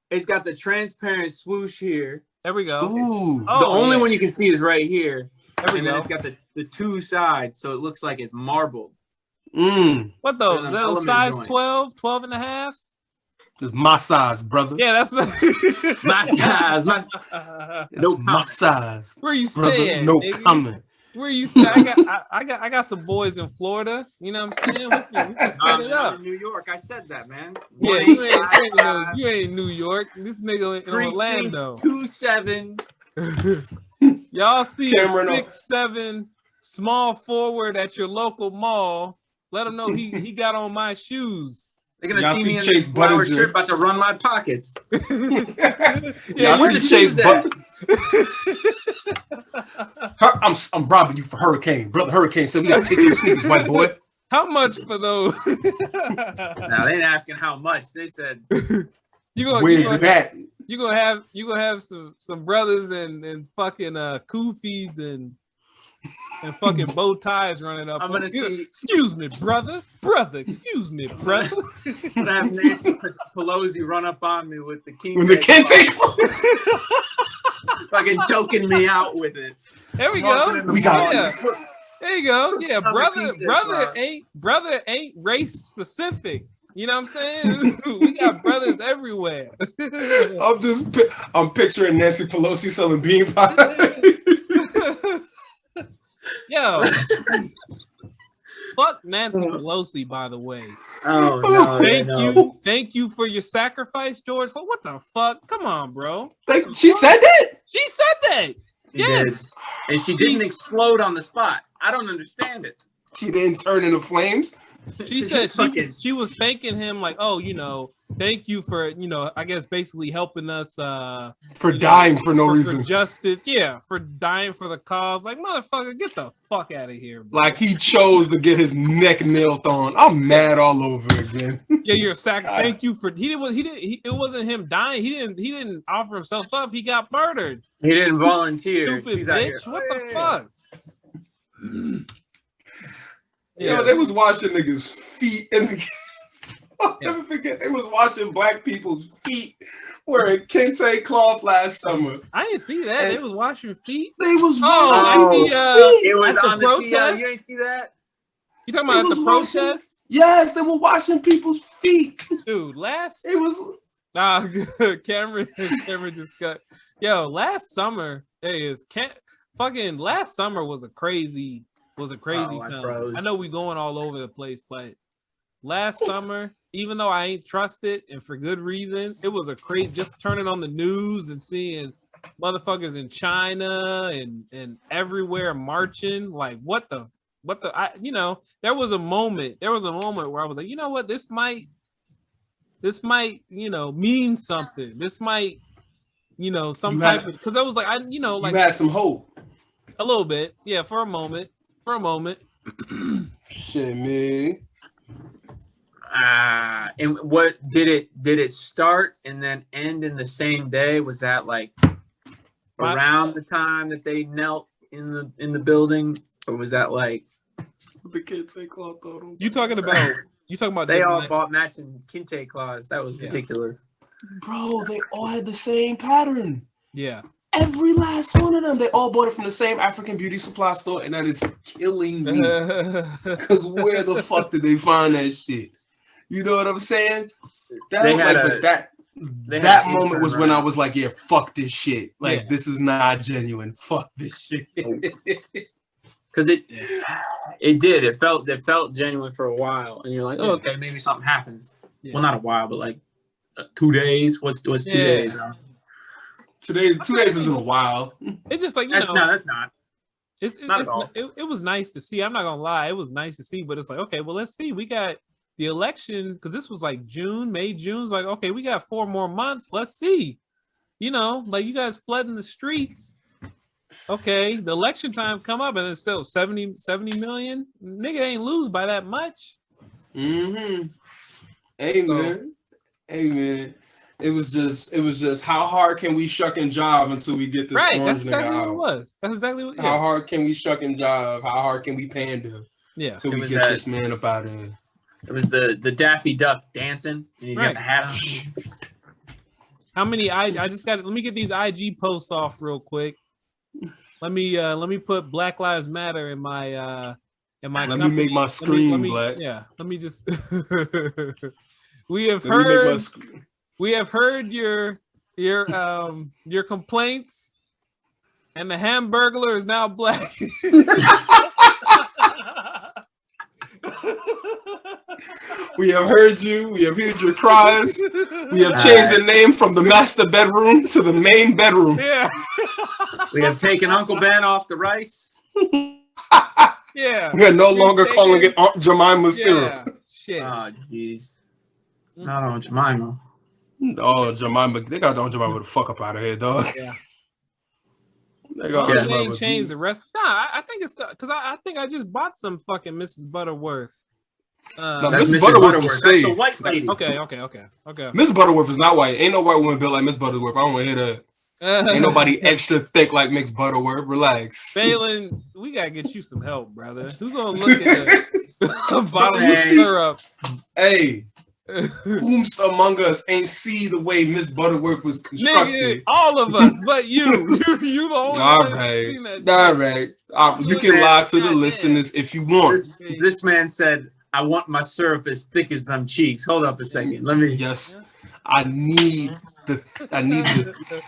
It's got the transparent swoosh here. There we go. The only one you can see is right here. There we and go. then it's got the 2 sides, so it looks like it's marbled. What those? Them Those element size joints. 12 and a half? It's my size, brother. Yeah, that's My size, no My comment. size, where you brother. stay at, No nigga? comment. Where you stay? I got some boys in Florida. You know what I'm saying? We can Nah, set it man, I'm up. in New York. I said that, man. Yeah, you ain't New York. This nigga in Orlando. 27. Y'all see Cameron, a 6'7" small forward at your local mall. Let him know he got on my shoes. They're gonna Y'all see see me in Chase this flower Buttinger. shirt about to run my pockets. Y'all where see the Chase shoes at? I'm robbing you for Hurricane, brother. Hurricane said we gotta take your sneakers, white boy. How much for those? Now they ain't asking how much. They said Where's it at? You gonna have some brothers and fucking koofies and fucking bow ties running up. I'm gonna see. Excuse me, brother. Excuse me, brother. I'm gonna have Nancy Pelosi run up on me with the king. When the Kente Fucking choking me out with it. There we Walking go. in the We got mall. Yeah. There you go. Yeah, I'm a brother ain't race specific. You know what I'm saying? We got brothers everywhere. I'm picturing Nancy Pelosi selling bean pie. Yo. Fuck Nancy Pelosi, by the way. Oh no! Thank you for your sacrifice, George. What the fuck? Come on, bro. She said that? She said that. She Yes. did. And she didn't explode on the spot. I don't understand it. She didn't turn into flames. She said she was thanking him like, oh, thank you for, I guess basically helping us for dying for no reason. For justice. Yeah, for dying for the cause. Like, motherfucker, get the fuck out of here, bro. Like he chose to get his neck nailed on. I'm mad all over again. Yeah, you're a thank you for it wasn't him dying. He didn't offer himself up. He got murdered. He didn't volunteer. Stupid She's out here. bitch. What the fuck? Yo, they was washing niggas' feet in the I'll never forget, they was washing black people's feet wearing kente cloth last summer. I didn't see that. And they was washing feet. They was Oh, washing It was at the on the protest? TL. You ain't see that? You talking about at the protest? Yes, they were washing people's feet. Dude, It was Cameron just got last summer last summer was a crazy time. I know we going all over the place, but last summer, even though I ain't trust it, and for good reason, it was a crazy. Just turning on the news and seeing motherfuckers in China and everywhere marching. Like there was a moment where I was like, you know what, this might mean something. This might some type of, because I was like, you had some hope. A little bit, yeah, for a moment. Shit, man. And what did it start and then end in the same day? Was that like around the time that they knelt in the building, or was that like The kids take cloth on. You talking about they all bought matching kente cloths? That was ridiculous. Bro, they all had the same pattern. Yeah. Every last one of them. They all bought it from the same African beauty supply store, and that is killing me. Because where the fuck did they find that shit? You know what I'm saying? That moment was when I was like, yeah, fuck this shit. Like, this is not genuine. Fuck this shit. Because it felt genuine for a while, and you're like, oh, okay, maybe something happens. Yeah. Well, not a while, but like 2 days. What's 2 days? 2 days isn't a while. It's just like that's not. It's not at all. It was nice to see. I'm not gonna lie, it was nice to see. But it's like, okay, well, let's see. We got the election because this was like May, June. It's like, okay, we got 4 more months. Let's see. Like you guys flooding the streets. Okay, the election time come up and it's still 70 million. Nigga ain't lose by that much. Mm-hmm. Amen. It was just how hard can we shuck and jive until we get this orange that's nigga exactly out? What it was. That's exactly what. How hard can we shuck and jive? How hard can we pander? Yeah. Till we get this man up out of here. It was the Daffy Duck dancing, and he's got the hat on. How many? Let me get these IG posts off real quick. Let me put Black Lives Matter in my and my Let company. me make my screen let me, black. Yeah, let me just. We have Let me make my heard. screen. We have heard your complaints, and the Hamburglar is now black. We have heard you. We have heard your cries. We have changed the name from the master bedroom to the main bedroom. Yeah. We have taken Uncle Ben off the rice. Yeah. We are no longer calling it Aunt Jemima's syrup. Shit. Oh, jeez. Not Aunt Jemima. Oh, Jemima. They got Aunt Jemima the fuck up out of here, dog. Yeah. They got Well, Aunt they Jemima. ain't changed the rest. Nah, I think it's because I think I just bought some fucking Mrs. Butterworth. No, That's Mrs. Mrs. Butterworth is That's the safe. white lady. Okay. Miss Butterworth is not white. Ain't no white woman built like Miss Butterworth. I don't want to hear that. Ain't nobody extra thick like Miss Butterworth. Relax. Phelan, we gotta get you some help, brother. Who's gonna look at a bottle of syrup? Hey, whomst among us ain't see the way Miss Butterworth was constructed? Nigga, all of us, but you the only All one right, seen that all shit. right. You can lie to the Goddamn. listeners if you want. This man said, I want my syrup as thick as them cheeks. Hold up a second. Let me. Yes, I need the.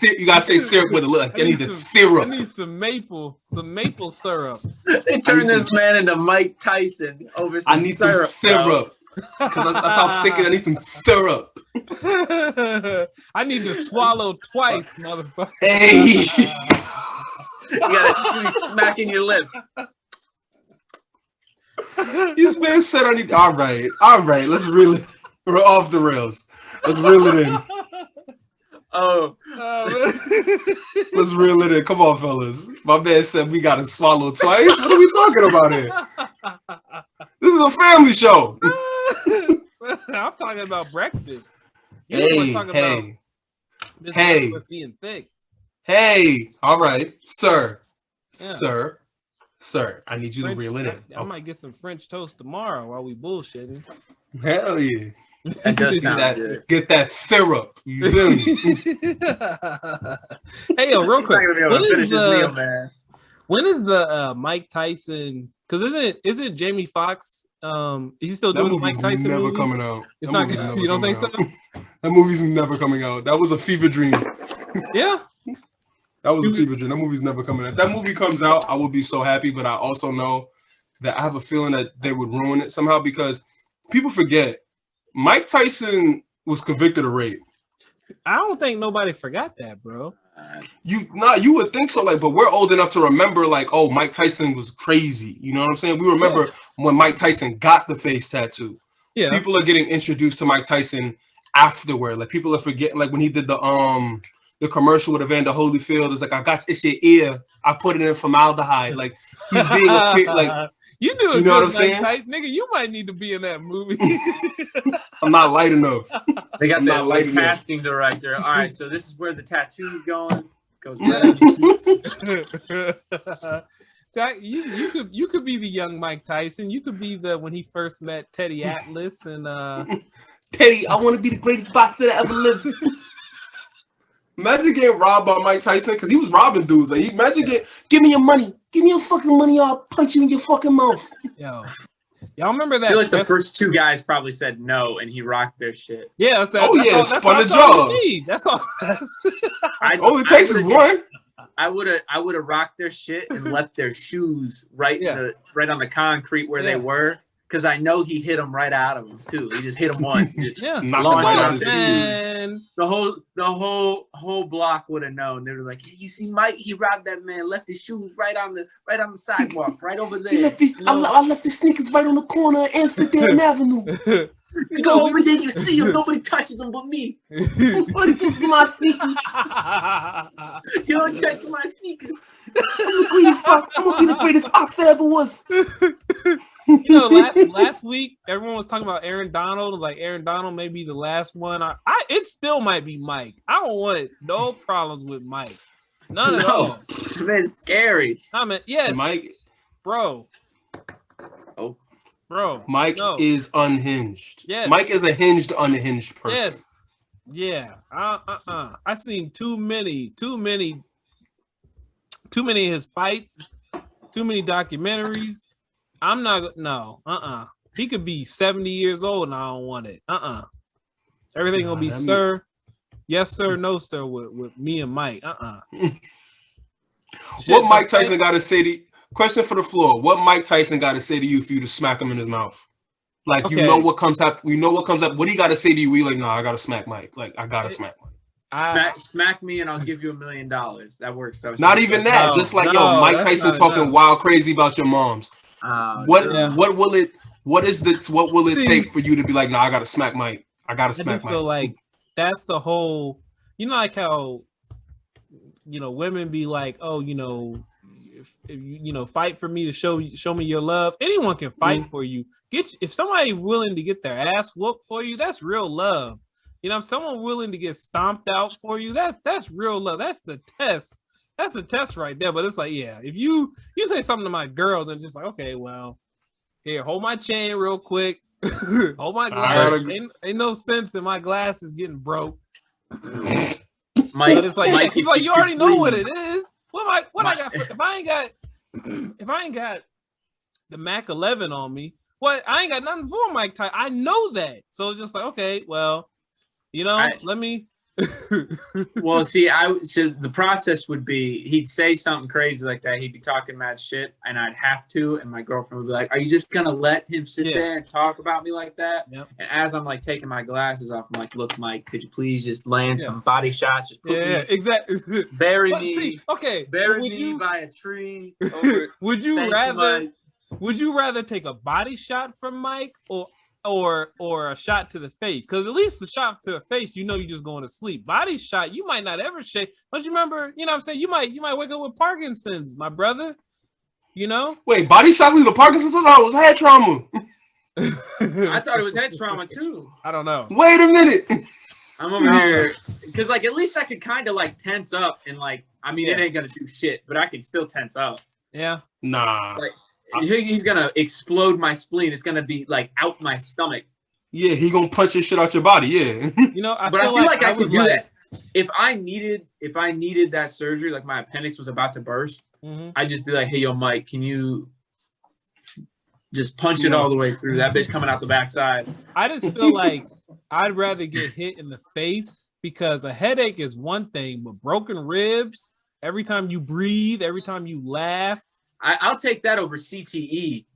You gotta say syrup with a look. I need the syrup. I need some maple syrup. They turned this man into Mike Tyson over some I need syrup. some syrup. Because that's how thick it is. I need some syrup. I need to swallow twice, motherfucker. Hey. You gotta be smacking your lips. This man said I need. All right. Let's reel it. We're off the rails. Let's reel it in. Oh. Let's reel it in. Come on, fellas. My man said we gotta swallow twice. What are we talking about here? This is a family show. I'm talking about breakfast. Hey. Being thick. Hey. All right, sir. Yeah. Sir. I need you to reel it in. I might get some French toast tomorrow while we bullshitting. Hell yeah. That does sound good. Get that syrup. You feel me? Hey, yo, real quick. When is the Mike Tyson? Because isn't Jamie Foxx? Is he still doing the Mike Tyson never movie? coming out. It's not. You don't think so? That movie's never coming out. That was a fever dream. Yeah. That was a fever dream. That movie's never coming out. If that movie comes out, I will be so happy. But I also know that I have a feeling that they would ruin it somehow because people forget Mike Tyson was convicted of rape. I don't think nobody forgot that, bro. You would think so, like, but we're old enough to remember, like, oh, Mike Tyson was crazy. You know what I'm saying? We remember when Mike Tyson got the face tattoo. Yeah. People are getting introduced to Mike Tyson afterward. Like, people are forgetting, like, when he did the commercial with Evander Holyfield, it's like, I got it's your ear. I put it in formaldehyde. Like, he's being like. You do it, you know what I'm saying? Nigga, you might need to be in that movie. I'm not light enough. They got that casting director. All right, so this is where the tattoo's going. Goes So you could be the young Mike Tyson. You could be the when he first met Teddy Atlas and Teddy, I want to be the greatest boxer that ever lived. Imagine getting robbed by Mike Tyson because he was robbing dudes. Like, give me your money. Give me your fucking money. I'll punch you in your fucking mouth. Y'all remember that? I feel like the first two guys probably said no, and he rocked their shit. Yeah, spun the jaw. That's all. All it takes is one. I would have rocked their shit and left their shoes right on the concrete where they were. Because I know he hit him right out of him too. He just hit him once. And the whole block would have known. They were like, hey, "You see, Mike? He robbed that man. Left his shoes right on the sidewalk, right over there. I left his sneakers right on the corner of Amsterdam Avenue. You go over there, you see him. Nobody touches him but me. Nobody touches my sneakers. You don't touch my sneakers. I'm gonna be the greatest fox there ever was." You know, last week everyone was talking about Aaron Donald. Like Aaron Donald may be the last one. It still might be Mike. I don't want no problems with Mike. None at all. Man, it's scary. I mean, yes, Mike, bro. Oh, bro. Mike is unhinged. Yes. Mike is a hinged, unhinged person. Yes. Yeah. I've seen too many of his fights, too many documentaries. I'm not. No. He could be 70 years old and I don't want it. Everything gonna be sir. Yes, sir. No, sir. With me and Mike. What Mike Tyson got to say to you? Question for the floor. What Mike Tyson got to say to you for you to smack him in his mouth? Like, okay. You know what comes up. You know what comes up. What do you got to say to you? We like, no, I got to smack Mike. Like, I got to smack Mike. Smack me and I'll give you $1 million. That works. Not even that. Just like, yo, Mike Tyson talking wild crazy about your moms. What will it take for you to be like, no, I got to smack Mike. I got to smack Mike. Feel like that's the whole, like how, women be like, oh, if fight for me to show me your love. Anyone can fight for you. If somebody willing to get their ass whooped for you, that's real love. If someone willing to get stomped out for you, that's real love. That's the test. That's the test right there. But it's like, yeah, if you say something to my girl, then just like, okay, well, here, hold my chain real quick. Hold my glass. Ain't no sense in my glass is getting broke. Mike, it's like, he's like, you already know what it is. I got? If I ain't got the Mac 11 on me, I ain't got nothing for Mike Tyson. I know that. So it's just like, okay, well, let me. Well, see, so the process would be he'd say something crazy like that. He'd be talking mad shit, and I'd have to, and my girlfriend would be like, "Are you just gonna let him sit there and talk about me like that?" Yep. And as I'm like taking my glasses off, I'm like, "Look, Mike, could you please just land some body shots? Just put me, exactly. Bury me, bury me you, by a tree." Would you rather take a body shot from Mike or a shot to the face? Because at least the shot to the face, you're just going to sleep. Body shot, you might not ever shake. Don't you remember? You know what I'm saying? You might wake up with Parkinson's, my brother. Wait, body shots lead to Parkinson's? I thought it was head trauma. I thought it was head trauma too. I don't know. Wait a minute. I'm over here because at least I could kind of tense up and it ain't gonna do shit, but I can still tense up. Yeah. Nah. He's gonna explode my spleen. It's gonna be out my stomach. Yeah, he gonna punch your shit out your body. Yeah. I feel like I could do that. If I needed that surgery, like my appendix was about to burst, I'd just be like, "Hey, yo, Mike, can you just punch it all the way through? That bitch coming out the backside." I just feel like I'd rather get hit in the face because a headache is one thing, but broken ribs, every time you breathe, every time you laugh. I'll take that over CTE.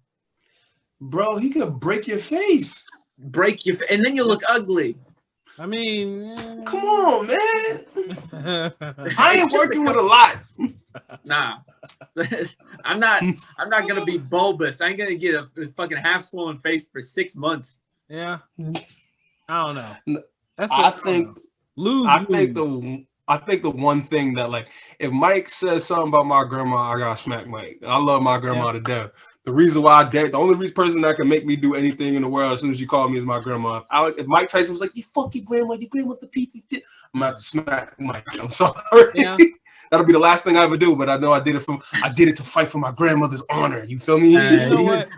Bro, he could break your face. And then you look ugly. I mean, come on, man. I ain't working with a lot. Nah. I'm not gonna be bulbous. I ain't gonna get a fucking half swollen face for 6 months. Yeah. I don't know. I think the one thing that if Mike says something about my grandma, I gotta smack Mike. I love my grandma to death. The reason why the only person that can make me do anything in the world as soon as you call me is my grandma. If Mike Tyson was like, "You fuck your grandma's the Peaky," I'm gonna have to smack Mike. I'm sorry. Yeah. That'll be the last thing I ever do, but I know I did it to fight for my grandmother's honor. You feel me? You know what?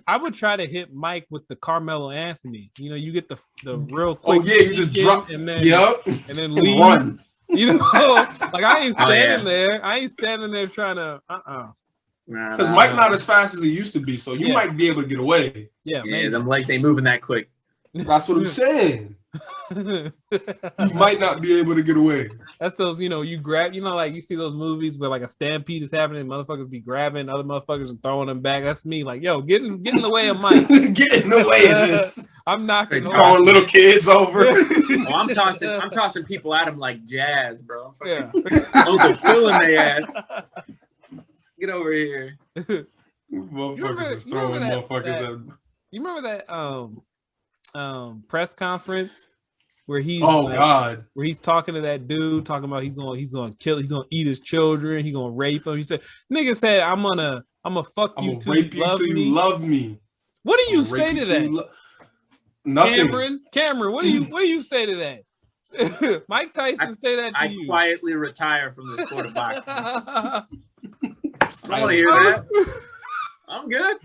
I would try to hit Mike with the Carmelo Anthony. You get the real quick. Oh yeah, you just drop and then and then leave. Run. I ain't standing there. I ain't standing there trying to. Because Mike not as fast as he used to be, so you might be able to get away. Yeah, them legs ain't moving that quick. That's what I'm saying. You might not be able to get away. That's those, you grab, you see those movies where a stampede is happening, motherfuckers be grabbing other motherfuckers and throwing them back. That's me. Get in the way of Mike. Get in the way of this. I'm knocking throwing little kids over. I'm tossing people at him like jazz, bro. Yeah. Uncle Phil in their ass. Get over here. Motherfuckers is throwing motherfuckers at. You remember that press conference where he's God, where he's talking to that dude, talking about he's gonna eat his children, he's gonna rape him. He said, "Nigga said I'm gonna fuck you till you love me." What do you say to that? Nothing. Cameron, what do you say to that? Mike Tyson say that to you. I quietly retire from this quarterback. I don't want to hear that. I'm good.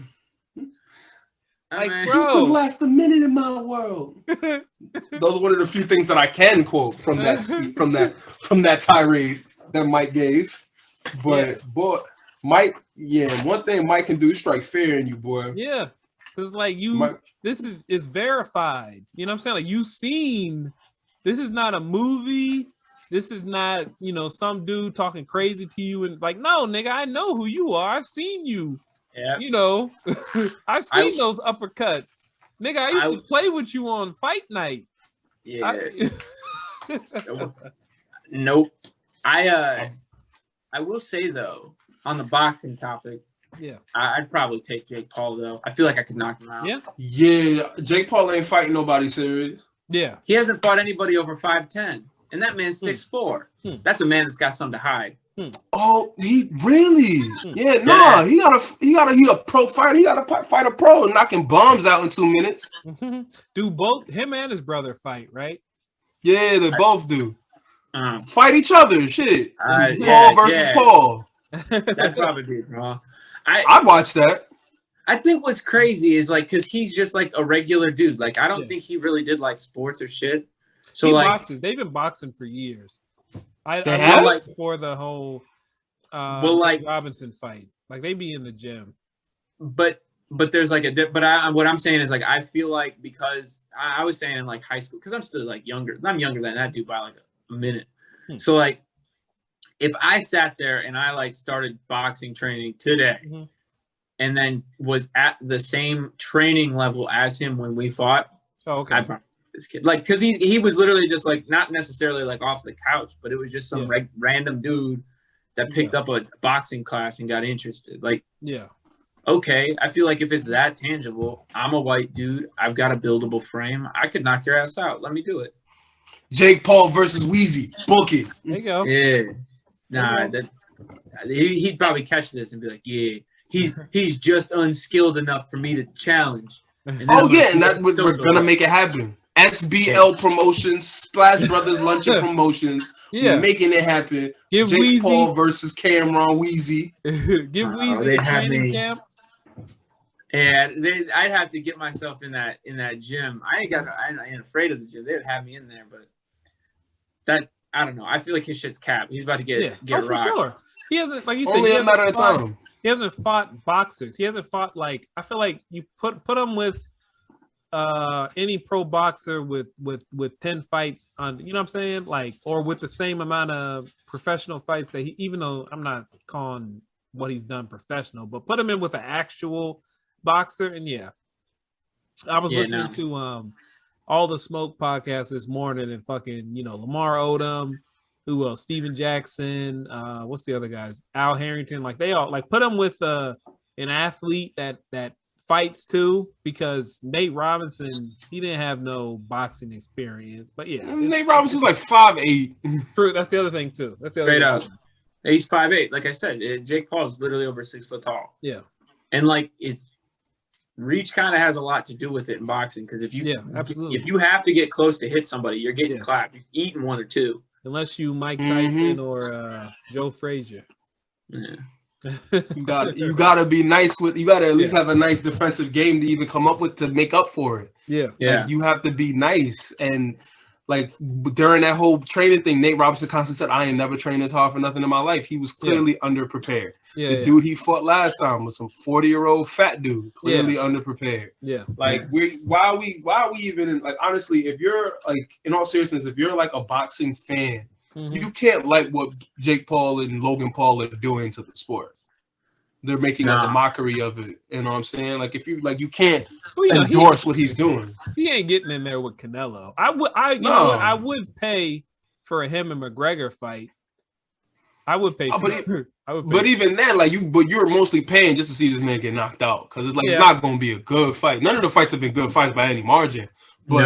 Bro, you could last a minute in my world. Those are one of the few things that I can quote from that tirade that Mike gave. But boy, Mike, yeah, one thing Mike can do is strike fear in you, boy. Yeah, because like this is verified. You know what I'm saying? Like you seen, this is not a movie. This is not, some dude talking crazy to you and like, no, nigga, I know who you are. I've seen you. Yeah. I've seen those uppercuts. Nigga, I used to play with you on fight night. Yeah. Nope. I will say though, on the boxing topic, yeah, I'd probably take Jake Paul though. I feel like I could knock him out. Yeah. Jake Paul ain't fighting nobody serious. Yeah. He hasn't fought anybody over 5'10", and that man's 6'4". That's a man that's got something to hide. Oh, he really? Yeah, nah. He a pro fighter. He gotta fight a pro, knocking bombs out in 2 minutes. Do both him and his brother fight, right? Yeah, they both do. Fight each other, shit. Paul Paul versus Paul. That'd probably be wrong. I'd watch that. I think what's crazy is like, because he's just like a regular dude. Like, I don't think he really did like sports or shit. So he like, boxes. They've been boxing for years. I have? like before the whole like Robinson fight. Like they be in the gym. But there's like what I'm saying is like, I feel like, because I was saying in like high school, because I'm still like younger. I'm younger than that dude by like a minute. So like, if I sat there and I like started boxing training today, and then was at the same training level as him when we fought, I'd probably this kid, like, because he was literally just like, not necessarily like off the couch, but it was just some random dude that picked up a boxing class and got interested. Like, okay, I feel like if it's that tangible, I'm a white dude, I've got a buildable frame, I could knock your ass out. Let me do it. Jake Paul versus Wheezy. Book it. There you go. Yeah. Nah, he'd probably catch this and be like, yeah, he's just unskilled enough for me to challenge. And we're gonna make it happen. SBL Promotions, Splash Brothers Luncheon Promotions, making it happen. Give Jake Wheezy, Paul versus Cameron Wheezy. Give Wheezy a training camp. And I'd have to get myself in that gym. I ain't afraid of the gym. They would have me in there, but that, I don't know. I feel like his shit's capped. He's about to get rocked. For sure. He hasn't, like you said, only a matter of time. He hasn't fought boxers. He hasn't fought, like, I feel like you put him with any pro boxer with 10 fights on, you know what I'm saying? Like, or with the same amount of professional fights that he, even though I'm not calling what he's done professional, but put him in with an actual boxer. And I was listening to All the Smoke podcast this morning, and fucking, Lamar Odom, who else? Steven Jackson, what's the other guys? Al Harrington, like they all like put him with an athlete that fights too, because Nate Robinson, he didn't have no boxing experience. But Nate Robinson's like 5'8". True, that's the other thing too. That's the other straight up. He's 5'8". Like I said, Jake Paul's literally over 6 foot tall. Yeah, and like it's reach kind of has a lot to do with it in boxing, because if you have to get close to hit somebody, you're getting clapped. You're eating one or two. Unless you Mike Tyson or Joe Frazier. Yeah. you gotta be nice with. You gotta at least have a nice defensive game to even come up with to make up for it. Yeah. Like, you have to be nice. And like during that whole training thing, Nate Robinson constantly said, "I ain't never trained this hard for nothing in my life." He was clearly underprepared. The dude he fought last time was some 40-year-old fat dude, clearly underprepared. Yeah. Like why are we even like, honestly, if you're like, in all seriousness, if you're like a boxing fan, you can't like what Jake Paul and Logan Paul are doing to the sport. They're making a mockery of it. You know what I'm saying? Like, if you like, you can't endorse what he's doing. He ain't getting in there with Canelo. I would pay for a him and McGregor fight. I would pay. But even then, like you're mostly paying just to see this man get knocked out, because it's like it's not going to be a good fight. None of the fights have been good fights by any margin. But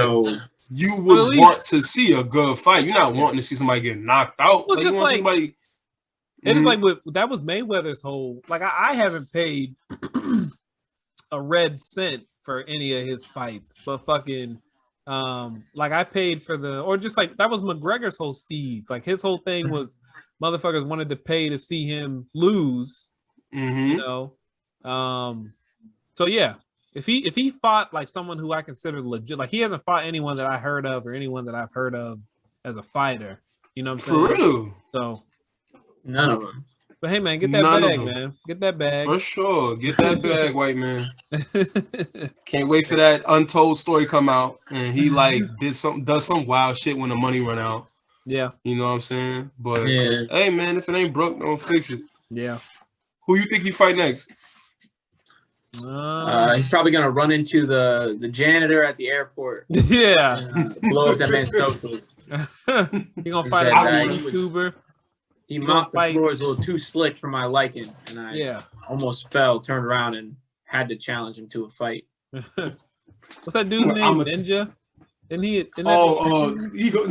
you would want to see a good fight. You're not wanting to see somebody get knocked out. Well, like, you want somebody. It is like that was Mayweather's whole. Like I haven't paid a red cent for any of his fights, but fucking like I paid for that was McGregor's whole steez. Like his whole thing was motherfuckers wanted to pay to see him lose. So if he fought like someone who I consider legit, like he hasn't fought anyone that I heard of or anyone that I've heard of as a fighter. You know what I'm saying? For real. So none of them. But hey, man, get that None of bag, them. man. Get that bag. For sure. Get that bag, white man. Can't wait for that untold story come out and he like does some wild shit when the money run out. Yeah. You know what I'm saying? But Yeah. hey man, if it ain't broke, don't fix it. Yeah. Who you think he fight next? He's probably gonna run into the janitor at the airport. Yeah. And, blow up that man's social. He gonna fight said a that YouTuber. He You mopped the gonna fight- floors a little too slick for my liking, and I Yeah. almost fell, turned around, and had to challenge him to a fight. What's that dude's name? I'm a- Ninja? And he. And He go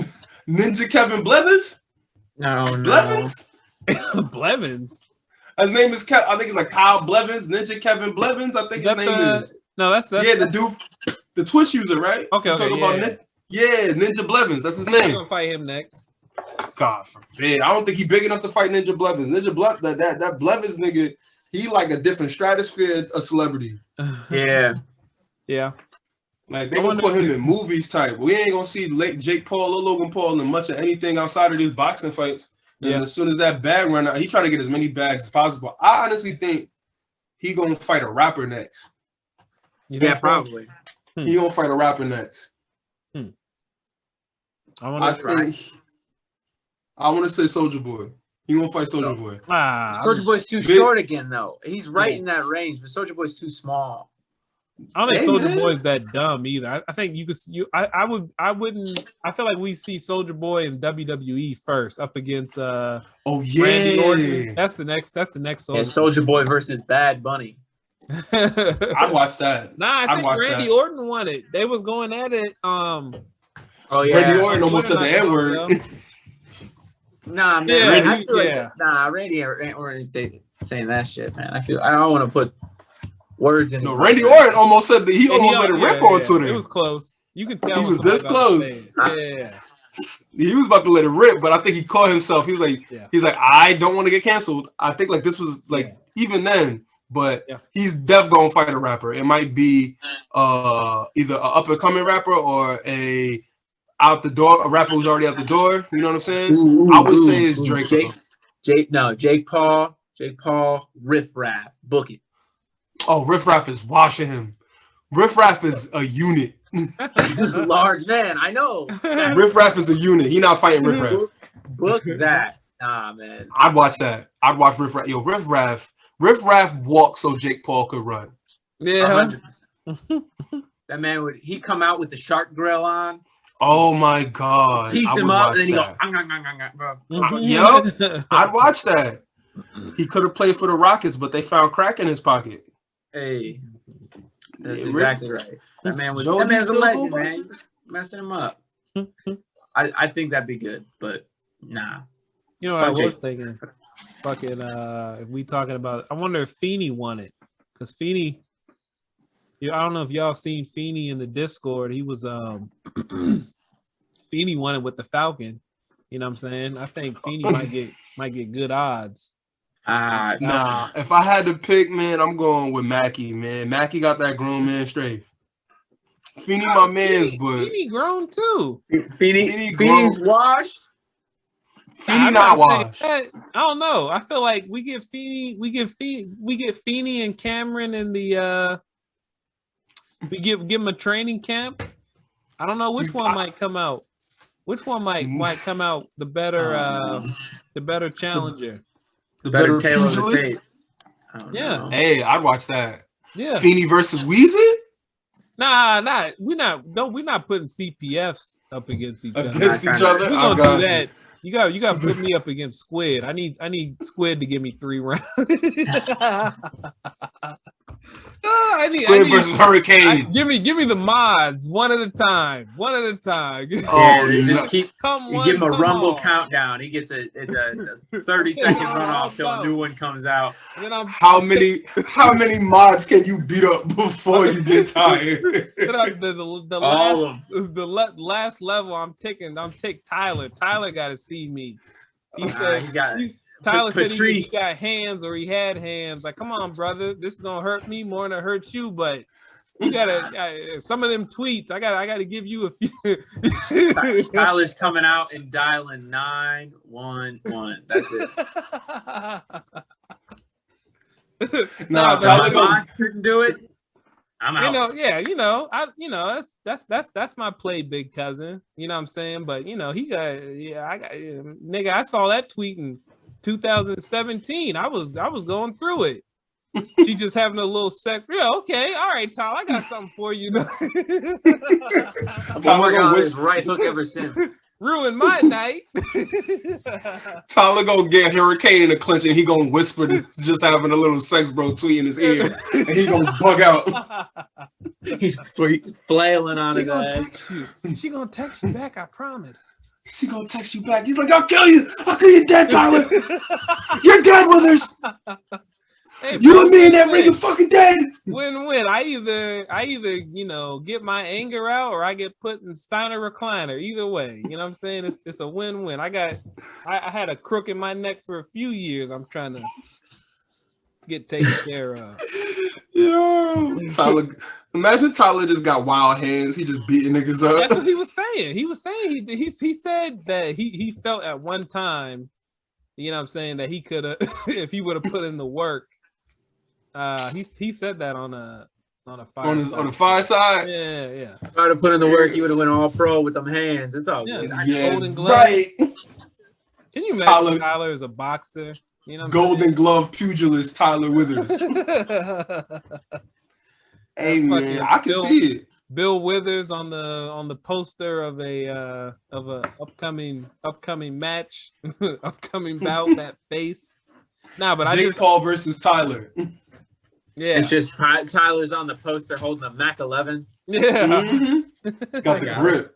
Ninja Kevin Blevins? No. Blevins? Blevins. His name is I think it's like Kyle Blevins, Ninja Kevin Blevins. I think Is his that name is. No, that's Yeah, the dude, the Twitch user, right? Okay, You okay, talking yeah, about Ninja Blevins. That's his We're name. gonna fight him next. God forbid. I don't think he's big enough to fight Ninja Blevins. That Blevins nigga, he like a different stratosphere of celebrity. Yeah. Yeah. Like they gonna put him in movies type. We ain't gonna see late Jake Paul or Logan Paul in much of anything outside of these boxing fights. And Yeah. as soon as that bag run out, he trying to get as many bags as possible. I honestly think he gonna fight a rapper next. You Yeah, think so? probably. He gonna fight a rapper next. I want to. I want to say Soulja Boy. He gonna fight Soulja Boy. Soulja Boy's too short again, though. He's right in that range, but Soulja Boy's too small. I don't think Hey, Soulja man. Boy's that dumb either. I think you could. I wouldn't. I feel like we see Soulja Boy in WWE first up against Oh Randy Orton. yeah, That's the next Soulja. Yeah, Soulja Boy versus Bad Bunny. I'd watch that. Nah, I I'd think watch Randy that. Orton won it. They was going at it. Oh yeah. Randy Orton almost said Twitter the not N word. long ago. Nah, man. Yeah, Randy, I he- feel like, yeah. Nah, Randy Orton saying that shit, man. I don't want to put words in. No, his Randy mouth. Orton almost said that he And almost let it rip on Twitter. It was close. You could tell He when was this somebody got close. upset. Yeah. He was about to let it rip, but I think he caught himself. He was like, Yeah. I don't want to get canceled. I think like this was like even then, but Yeah. he's def gonna fight a rapper. It might be either an up and coming rapper or a rapper who's already out the door. You know what I'm saying? I would say it's Drake. Jake Paul, Riff Raff, book it. Oh, Riff Raff is washing him. Riff Raff is a unit. Large man, I know. Riff Raff is a unit. He not fighting Riff Raff. Book that. Nah, man. I'd watch that. I'd watch Riff Raff. Yo, Riff Raff walked so Jake Paul could run. Yeah. 100%. That man he'd come out with the shark grill on, Oh my god. piece I him would up, watch and then he go, that. bro. Yup. I'd watch that. He could have played for the Rockets, but they found crack in his pocket. Hey, that's Yeah, exactly right. That man's Joe, a you still legend, go man. You messing him up. I think that'd be good, but nah. You know what I Fuck was Jake. thinking? Fucking if we talking about, I wonder if Feeney won it. Because Feeney, I don't know if y'all seen Feeney in the Discord. He was Feeney won it with the Falcon. You know what I'm saying? I think Feeney might get good odds. Nah, if I had to pick, man, I'm going with Mackie, man. Mackie got that grown man straight. Feeney, my man's, but Feeney grown too. Feeney's grown. washed. Feeney I'm not saying washed. that. I don't know. I feel like we get Feeney and Cameron in the we give him a training camp. I don't know which one might come out. Which one might come out the better challenger. The Better better tailor the pugilist. tape. I don't Yeah. know. Hey, I'd watch that. Yeah. Feeney versus Wheezy? Nah. We're not putting CPFs up against each other. Against Nah, each other? We're I gonna got do you. that. You got to put me up against Squid. I need Squid to give me 3 rounds. Squid versus Hurricane. Give me the mods one at a time. Oh, Yeah, they just keep. You give him a rumble on. countdown. He gets a 30-second runoff till a new one comes out. And then How many mods can you beat up before you get tired? the last level I'm taking Tyler. Tyler got to see me. He said Tyler said he got hands or he had hands. Like, come on, brother. This is gonna hurt me more than it hurts you, but You gotta some of them tweets. I gotta give you a few. Tyler's coming out and dialing 911. That's it. Nah, Tyler couldn't do it. I'm out. That's my play, big cousin. You know what I'm saying? But nigga, I saw that tweet in 2017. I was going through it. She just having a little sex. Yeah, okay, all right, Tyler, I got something for you. I've been working on his right hook ever since. Ruined my night. Tyler gonna get Hurricane in the clinch and he gonna whisper just having a little sex bro tweet in his ear and he gonna bug out. He's flailing on his head. She gonna text you back, I promise. She gonna text you back. He's like, I'll kill you. I'll kill you dead, Tyler. You're dead, Withers. Hey, you and me and that ring are fucking dead. Win-win. I either get my anger out or I get put in Steiner recliner. Either way, you know what I'm saying? It's a win-win. I had a crook in my neck for a few years. I'm trying to get taken care of. Yo, Tyler. Imagine Tyler just got wild hands. He just beating niggas up. That's what he was saying. He was saying he said that he felt at one time, you know what I'm saying, that he could have if he would have put in the work. He said that on a fire on the fire side. Yeah. If I would have put in the work, he would have went all pro with them hands. It's all good. Yeah, Golden glove. right. Can you imagine Tyler as a boxer? You know, Golden glove pugilist Tyler Withers. Hey man, I can see it. Bill Withers on the poster of a upcoming match, upcoming bout. That face. Nah, but Jake Paul versus Tyler. Yeah, it's just Tyler's on the poster holding a Mac 11. Yeah, got the grip.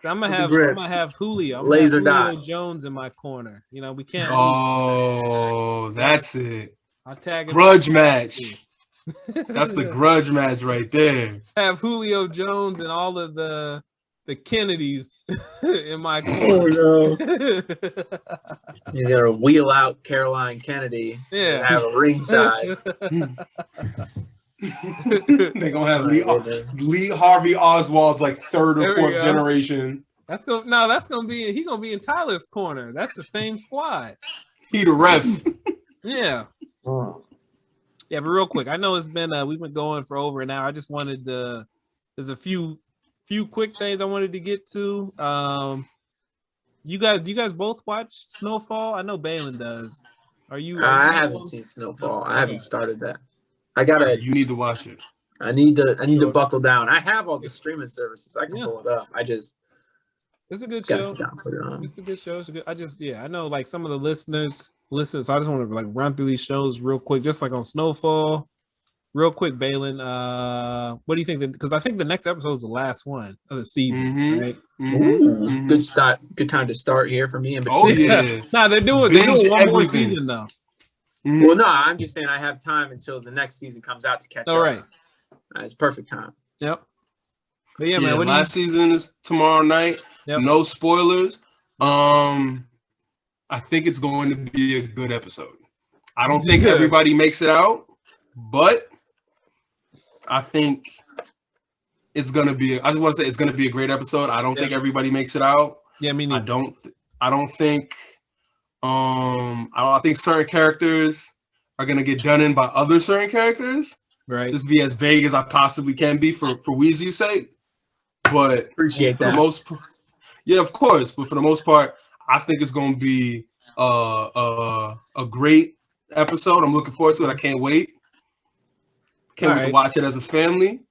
I'm gonna have Julio. Laser Julio Jones in my corner. You know, we can't. Oh, that's it. I'll tag him. Grudge match. That's the grudge match right there. Have Julio Jones and all of the Kennedys in my corner. Oh, no. You gotta wheel out Caroline Kennedy. Yeah, have a ringside. They're gonna have Lee Harvey Oswald's like third or fourth generation. He's gonna be in Tyler's corner. That's the same squad. He the ref. Yeah. Oh. Yeah, but real quick, I know it's been we've been going for over an hour. I just wanted to. There's a few quick things I wanted to get to. Do you guys both watch Snowfall? I know Balin does. Are you? I haven't seen Snowfall. I haven't started that. You need to watch it. I need to buckle down. I have all the streaming services. I can pull it up. It's a good show. It's a good show. I know like some of the listeners listen, so I just want to like run through these shows real quick, just like on Snowfall. Real quick, Balin. What do you think? Because I think the next episode is the last one of the season, right? Mm-hmm. Good start. Good time to start here for me. Oh yeah. Nah, they're doing one more season though. Mm-hmm. Well, no, I'm just saying I have time until the next season comes out to catch up. All right. It's perfect time. Yep. But yeah, man. Last season is tomorrow night. Yep. No spoilers. I think it's going to be a good episode. I don't think everybody makes it out, but I think it's gonna be. I just want to say it's gonna be a great episode. I don't think everybody makes it out. Yeah, me neither. I don't think. I think certain characters are gonna get done in by other certain characters. Right. Just be as vague as I possibly can be for Wheezy's sake. But appreciate that. Yeah, of course. But for the most part, I think it's gonna be a great episode. I'm looking forward to it. I can't wait. Can't wait to watch it as a family.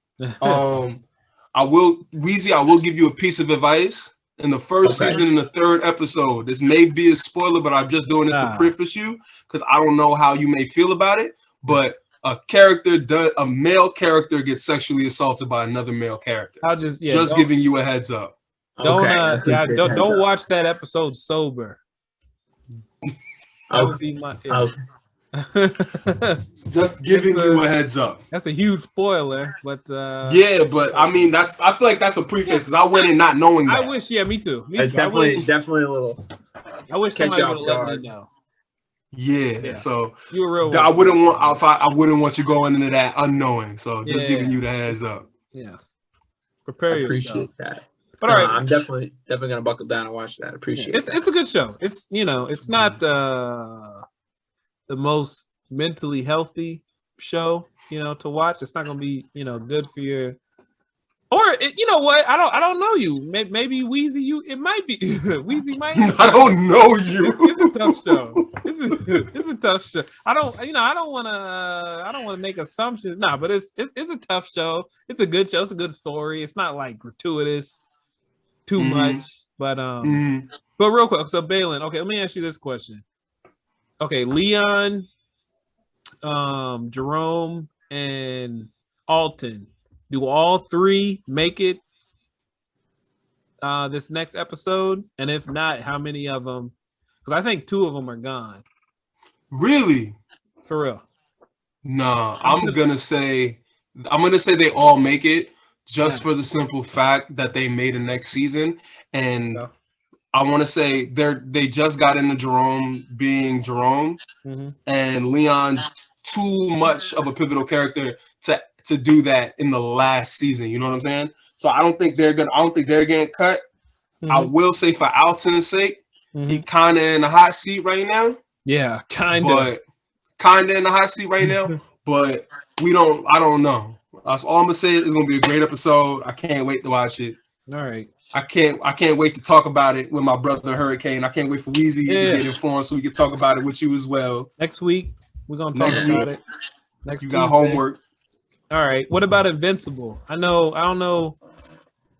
I will give you a piece of advice. In the first season, in the third episode, this may be a spoiler, but I'm just doing this to preface you because I don't know how you may feel about it. But a male character gets sexually assaulted by another male character. I'll just giving you a heads up. Don't watch that episode sober. Just giving you a head's up. That's a huge spoiler, but yeah, but I mean I feel like that's a preface because I went in not knowing that. I wish, me too. It's definitely a little. I wish somebody would have let me know. Yeah. So you a real I one. wouldn't want I wouldn't want you going into that unknowing. So just giving you the heads up. Yeah. I Prepare appreciate yourself. that. But all right, I'm definitely gonna buckle down and watch that. Appreciate it's that. it's a good show. It's it's not the most mentally healthy show to watch. It's not gonna be good for your. Or you know what? I don't know you. Maybe Wheezy, it might be Wheezy might. I don't know you. It's a tough show. It's a tough show. I don't want to make assumptions. Nah, but it's a tough show. It's a good show. It's a good story. It's not like gratuitous too much. But but real quick. So Balin, okay, let me ask you this question. Okay, Leon, Jerome, and Alton. Do all three make it this next episode? And if not, how many of them? Because I think 2 of them are gone. Really? For real? Nah, I'm gonna say they all make it just for the simple fact that they made a next season, and I want to say they just got into Jerome being Jerome, and Leon's too much of a pivotal character to do that in the last season. You know what I'm saying? So I don't think they're getting cut. I will say for Alton's sake, he kind of in the hot seat right now. Yeah, kind of. But kind of in the hot seat right now. But I don't know. That's all I'm gonna say. It's gonna be a great episode. I can't wait to watch it. All right. I can't wait to talk about it with my brother Hurricane. I can't wait for Wheezy to get informed so we can talk about it with you as well. Next week we're gonna talk about it. Next you got homework. All right. What about Invincible? I don't know.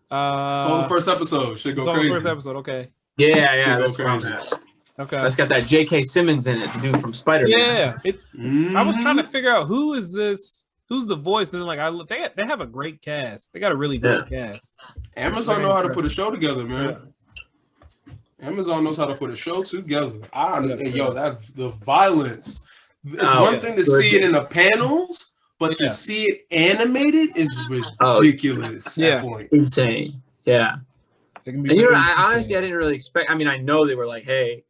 So the first episode should go crazy. The first episode, okay. Yeah, that's where I'm at. Okay. That's got that J.K. Simmons in it, the dude from Spider-Man. Yeah. I was trying to figure out who is this. Who's the voice? And then they have a great cast. They got a really good cast. Amazon know how to put a show together, man. Yeah. Amazon knows how to put a show together. The violence. It's one thing to see it in the panels. But to see it animated is ridiculous. At point. Insane. Yeah. And I honestly didn't really expect. I mean, I know they were like, "Hey,"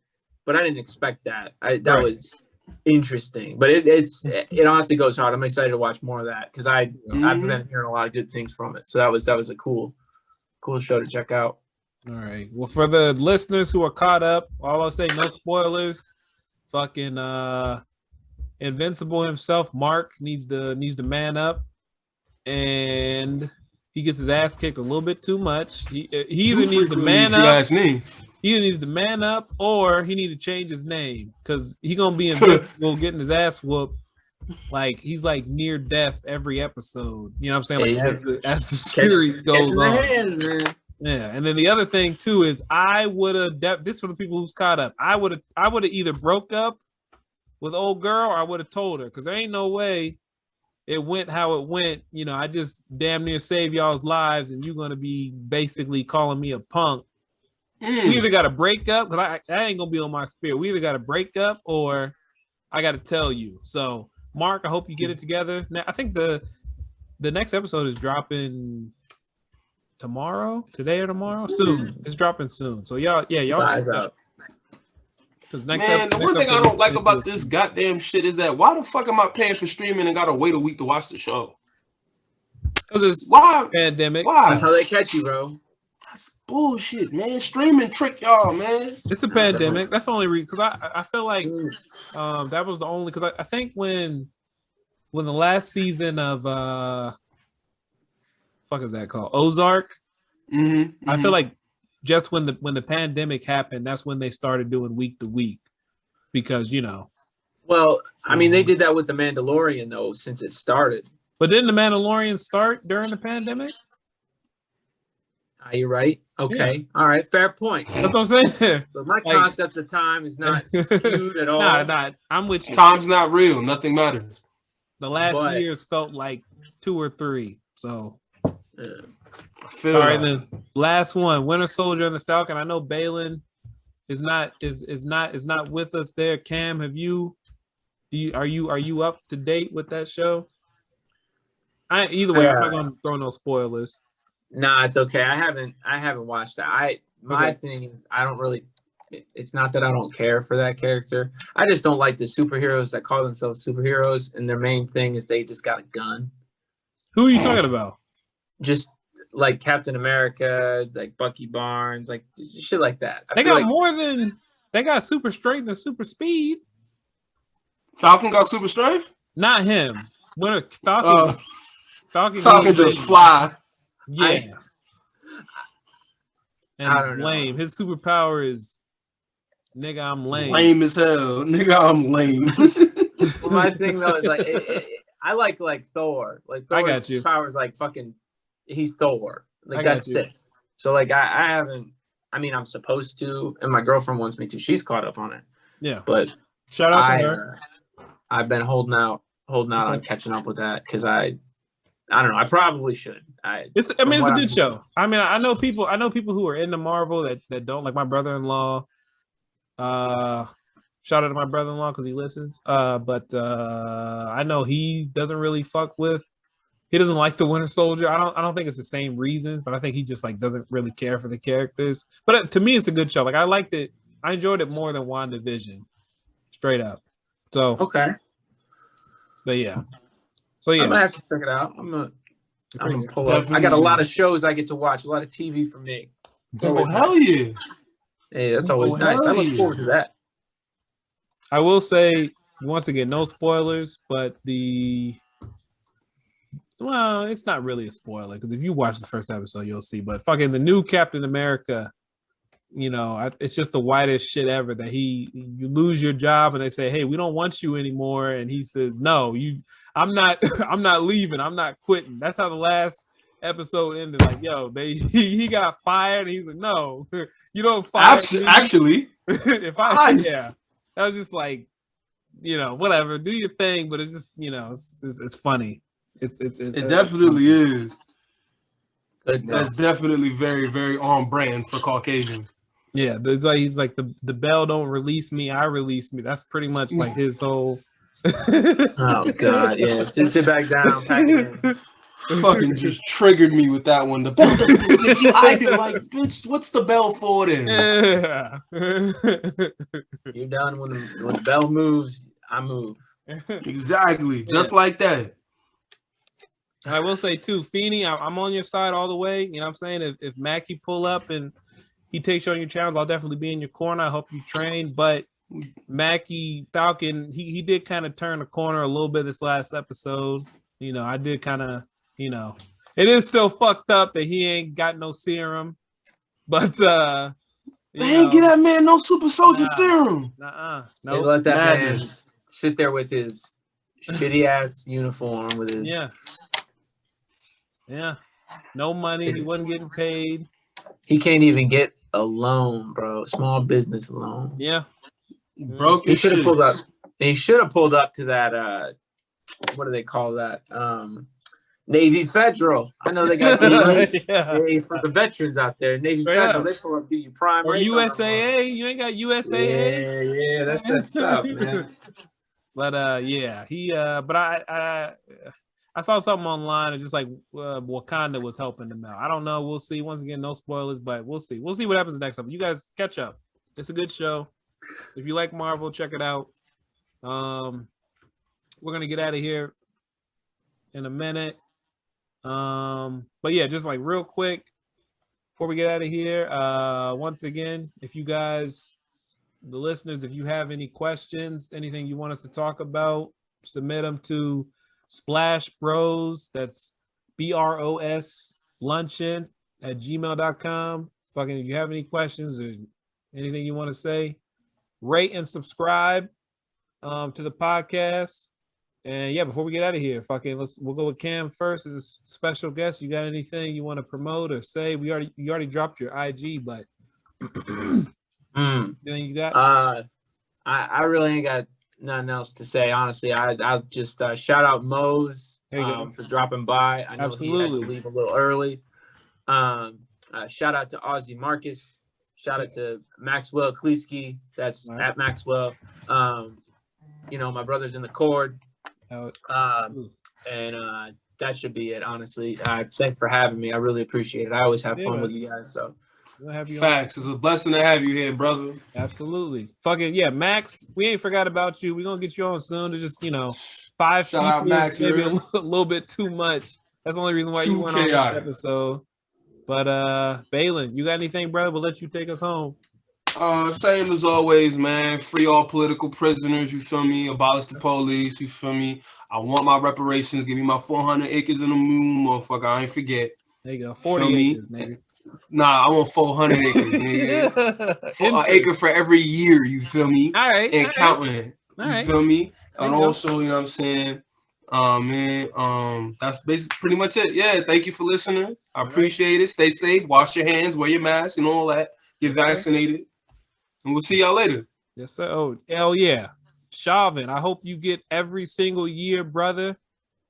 but I didn't expect that. That was interesting. But it honestly goes hard. I'm excited to watch more of that because I've been hearing a lot of good things from it. So that was a cool show to check out. All right. Well, for the listeners who are caught up, all I'll say, no spoilers. Fucking Invincible himself, Mark, needs to man up, and he gets his ass kicked a little bit too much. He either needs to man up. He either needs to man up, or he needs to change his name because he's gonna be Invincible, getting his ass whooped. Like he's like near death every episode. You know what I'm saying? Like as the series goes on. Yeah, and then the other thing too is I would have. This for the people who's caught up. I would have either broke up with old girl, or I would have told her because there ain't no way it went how it went. I just damn near saved y'all's lives, and you're gonna be basically calling me a punk. We either got to break up because I ain't gonna be on my spirit. We either got to break up, or I got to tell you. So, Mark, I hope you get it together. Now, I think the next episode is dropping today or tomorrow. Soon, it's dropping soon. So y'all. Man, the one thing I don't like about this goddamn shit is that why the fuck am I paying for streaming and gotta wait a week to watch the show? Because it's pandemic. Why? That's how they catch you, bro. That's bullshit, man. Streaming trick y'all, man. It's a pandemic. That's the only reason. Because I feel like that was the only. Because I think when the last season of fuck is that called? Ozark. I feel like. Just when the pandemic happened, that's when they started doing week to week, because Well, I mean, they did that with the Mandalorian though, since it started. But didn't the Mandalorian start during the pandemic? Are you right? Okay, all right, fair point. That's what I'm saying. But my concept of time is not skewed at all. Nah, I'm with you. Time's not real. Nothing matters. The last years felt like 2 or 3. So. All right, then last one, Winter Soldier and the Falcon. I know Balin is not with us there. Cam, are you up to date with that show? Either way, I'm not gonna throw no spoilers. Nah, it's okay. I haven't watched that. My thing is I don't really it's not that I don't care for that character. I just don't like the superheroes that call themselves superheroes and their main thing is they just got a gun. Who are you talking about? Just like Captain America, like Bucky Barnes, like shit like that. They got more than they got super strength and super speed. Falcon got super strength? Not him. When Falcon just fly. Yeah. I don't know. Lame. His superpower is nigga, I'm lame. Lame as hell. Nigga, I'm lame. Well, my thing though is like I like Thor. Like Thor's power is like fucking he's Thor. Like that's sick. So like I haven't I mean I'm supposed to and my girlfriend wants me to. She's caught up on it. Yeah. But shout out to her. I've been holding out on catching up with that because I don't know. I probably should. It's a good show. I mean, I know people who are into Marvel that don't, like my brother-in-law. Shout out to my brother-in-law because he listens. But I know he doesn't really fuck with. He doesn't like the Winter Soldier. I don't think it's the same reasons, but I think he just like doesn't really care for the characters. But to me, it's a good show. Like I liked it. I enjoyed it more than WandaVision. Straight up. So okay. But yeah. So yeah, I'm gonna have to check it out. I'm gonna pull up. I got a lot of shows I get to watch, a lot of TV for me. Oh hell yeah! Hey, that's always nice. I look forward to that. I will say once again, no spoilers, but it's not really a spoiler because if you watch the first episode, you'll see. But fucking the new Captain America, it's just the whitest shit ever. That you lose your job and they say, "Hey, we don't want you anymore," and he says, "No, I'm not leaving. I'm not quitting." That's how the last episode ended. Like, yo, he got fired, and he's like, "No, you don't fire me." Actually, if that was just like, whatever, do your thing, but it's just, it's funny. It definitely is. Goodness. That's definitely very, very on brand for Caucasians. Yeah, he's like the bell don't release me, I release me. That's pretty much like his whole. Oh God, yeah. Sit back down, pack it in. Fucking just triggered me with that one. The bell doesn't release you. I do like, bitch. What's the bell for then? Yeah. You're done when the bell moves. I move. Exactly, just like that. I will say too, Feeney, I'm on your side all the way. You know what I'm saying? If Mackie pull up and he takes you on your challenge, I'll definitely be in your corner. I hope you train. But Mackie Falcon, he did kind of turn the corner a little bit this last episode. I did kind of, it is still fucked up that he ain't got no serum. But they ain't get that man no super soldier serum. No. They let that man sit there with his shitty ass uniform with his no money. He wasn't getting paid. He can't even get a loan, bro. Small business loan. Yeah. Broke. He should have pulled up. He should have pulled up to that. What do they call that? Navy Federal. I know they got for the veterans out there. Navy Federal. They pull up do you prime or USAA. You ain't got USAA. Yeah, that's that stuff, man. But but I saw something online and just like Wakanda was helping them out. I don't know. We'll see. Once again, no spoilers, but we'll see. We'll see what happens next time. You guys catch up. It's a good show. If you like Marvel, check it out. We're gonna get out of here in a minute. But yeah, just like real quick before we get out of here. Once again, if you guys, the listeners, if you have any questions, anything you want us to talk about, submit them to Splash Bros. That's BROS luncheon at gmail.com. Fucking, if you have any questions or anything you want to say, rate and subscribe to the podcast. And yeah, before we get out of here, we'll go with Cam first as a special guest. You got anything you want to promote or say? You already dropped your IG, but anything you got? I really ain't got nothing else to say. Honestly, I'll just shout out Mose for dropping by. I know he had to leave a little early. Shout out to Ozzy Marcus. Shout out to Maxwell Kleski. That's at Maxwell. My brother's in the Cord. And that should be it, honestly. Thanks for having me. I really appreciate it. I always have fun with you guys. So We'll have you Facts. It's a blessing to have you here, brother. Absolutely. Fucking yeah, Max. We ain't forgot about you. We're gonna get you on soon to just 5 Shout out people, Max, maybe man. a little bit too much. That's the only reason why you Too went on chaotic. this episode. But Balin, you got anything, brother? We'll let you take us home. Same as always, man. Free all political prisoners, you feel me? Abolish the police, you feel me? I want my reparations. Give me my 400 acres in the moon, motherfucker. I ain't forget. There you go. Feel 40 me? acres, nigga. Nah, I want 400 acres, nigga. An acre for every year, you feel me? All right. And all counting. All You right. feel me? There And you go. also, you know what I'm saying? Man, that's basically pretty much it. Yeah, thank you for listening. I appreciate it. Stay safe, wash your hands, wear your mask, and all that. Get Yes, sir. vaccinated. And we'll see y'all later. Yes, sir. Oh, hell yeah. Chauvin, I hope you get every single year, brother.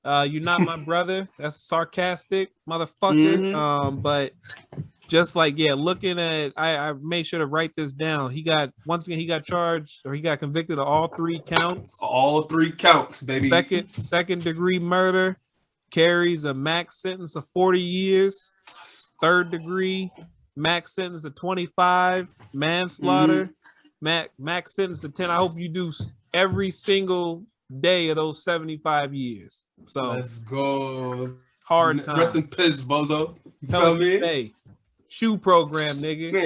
You're not my brother. That's sarcastic, motherfucker. Mhm. But just like, looking at, I made sure to write this down. He got charged, or he got convicted of all 3 counts. All 3 counts, baby. Second degree murder, carries a max sentence of 40 years. 3rd degree, max sentence of 25. Manslaughter, max sentence of 10. I hope you do every single day of those 75 years. So Let's go. hard time. Rest in peace, bozo. You Hell feel me? hey, shoe program, nigga. Man.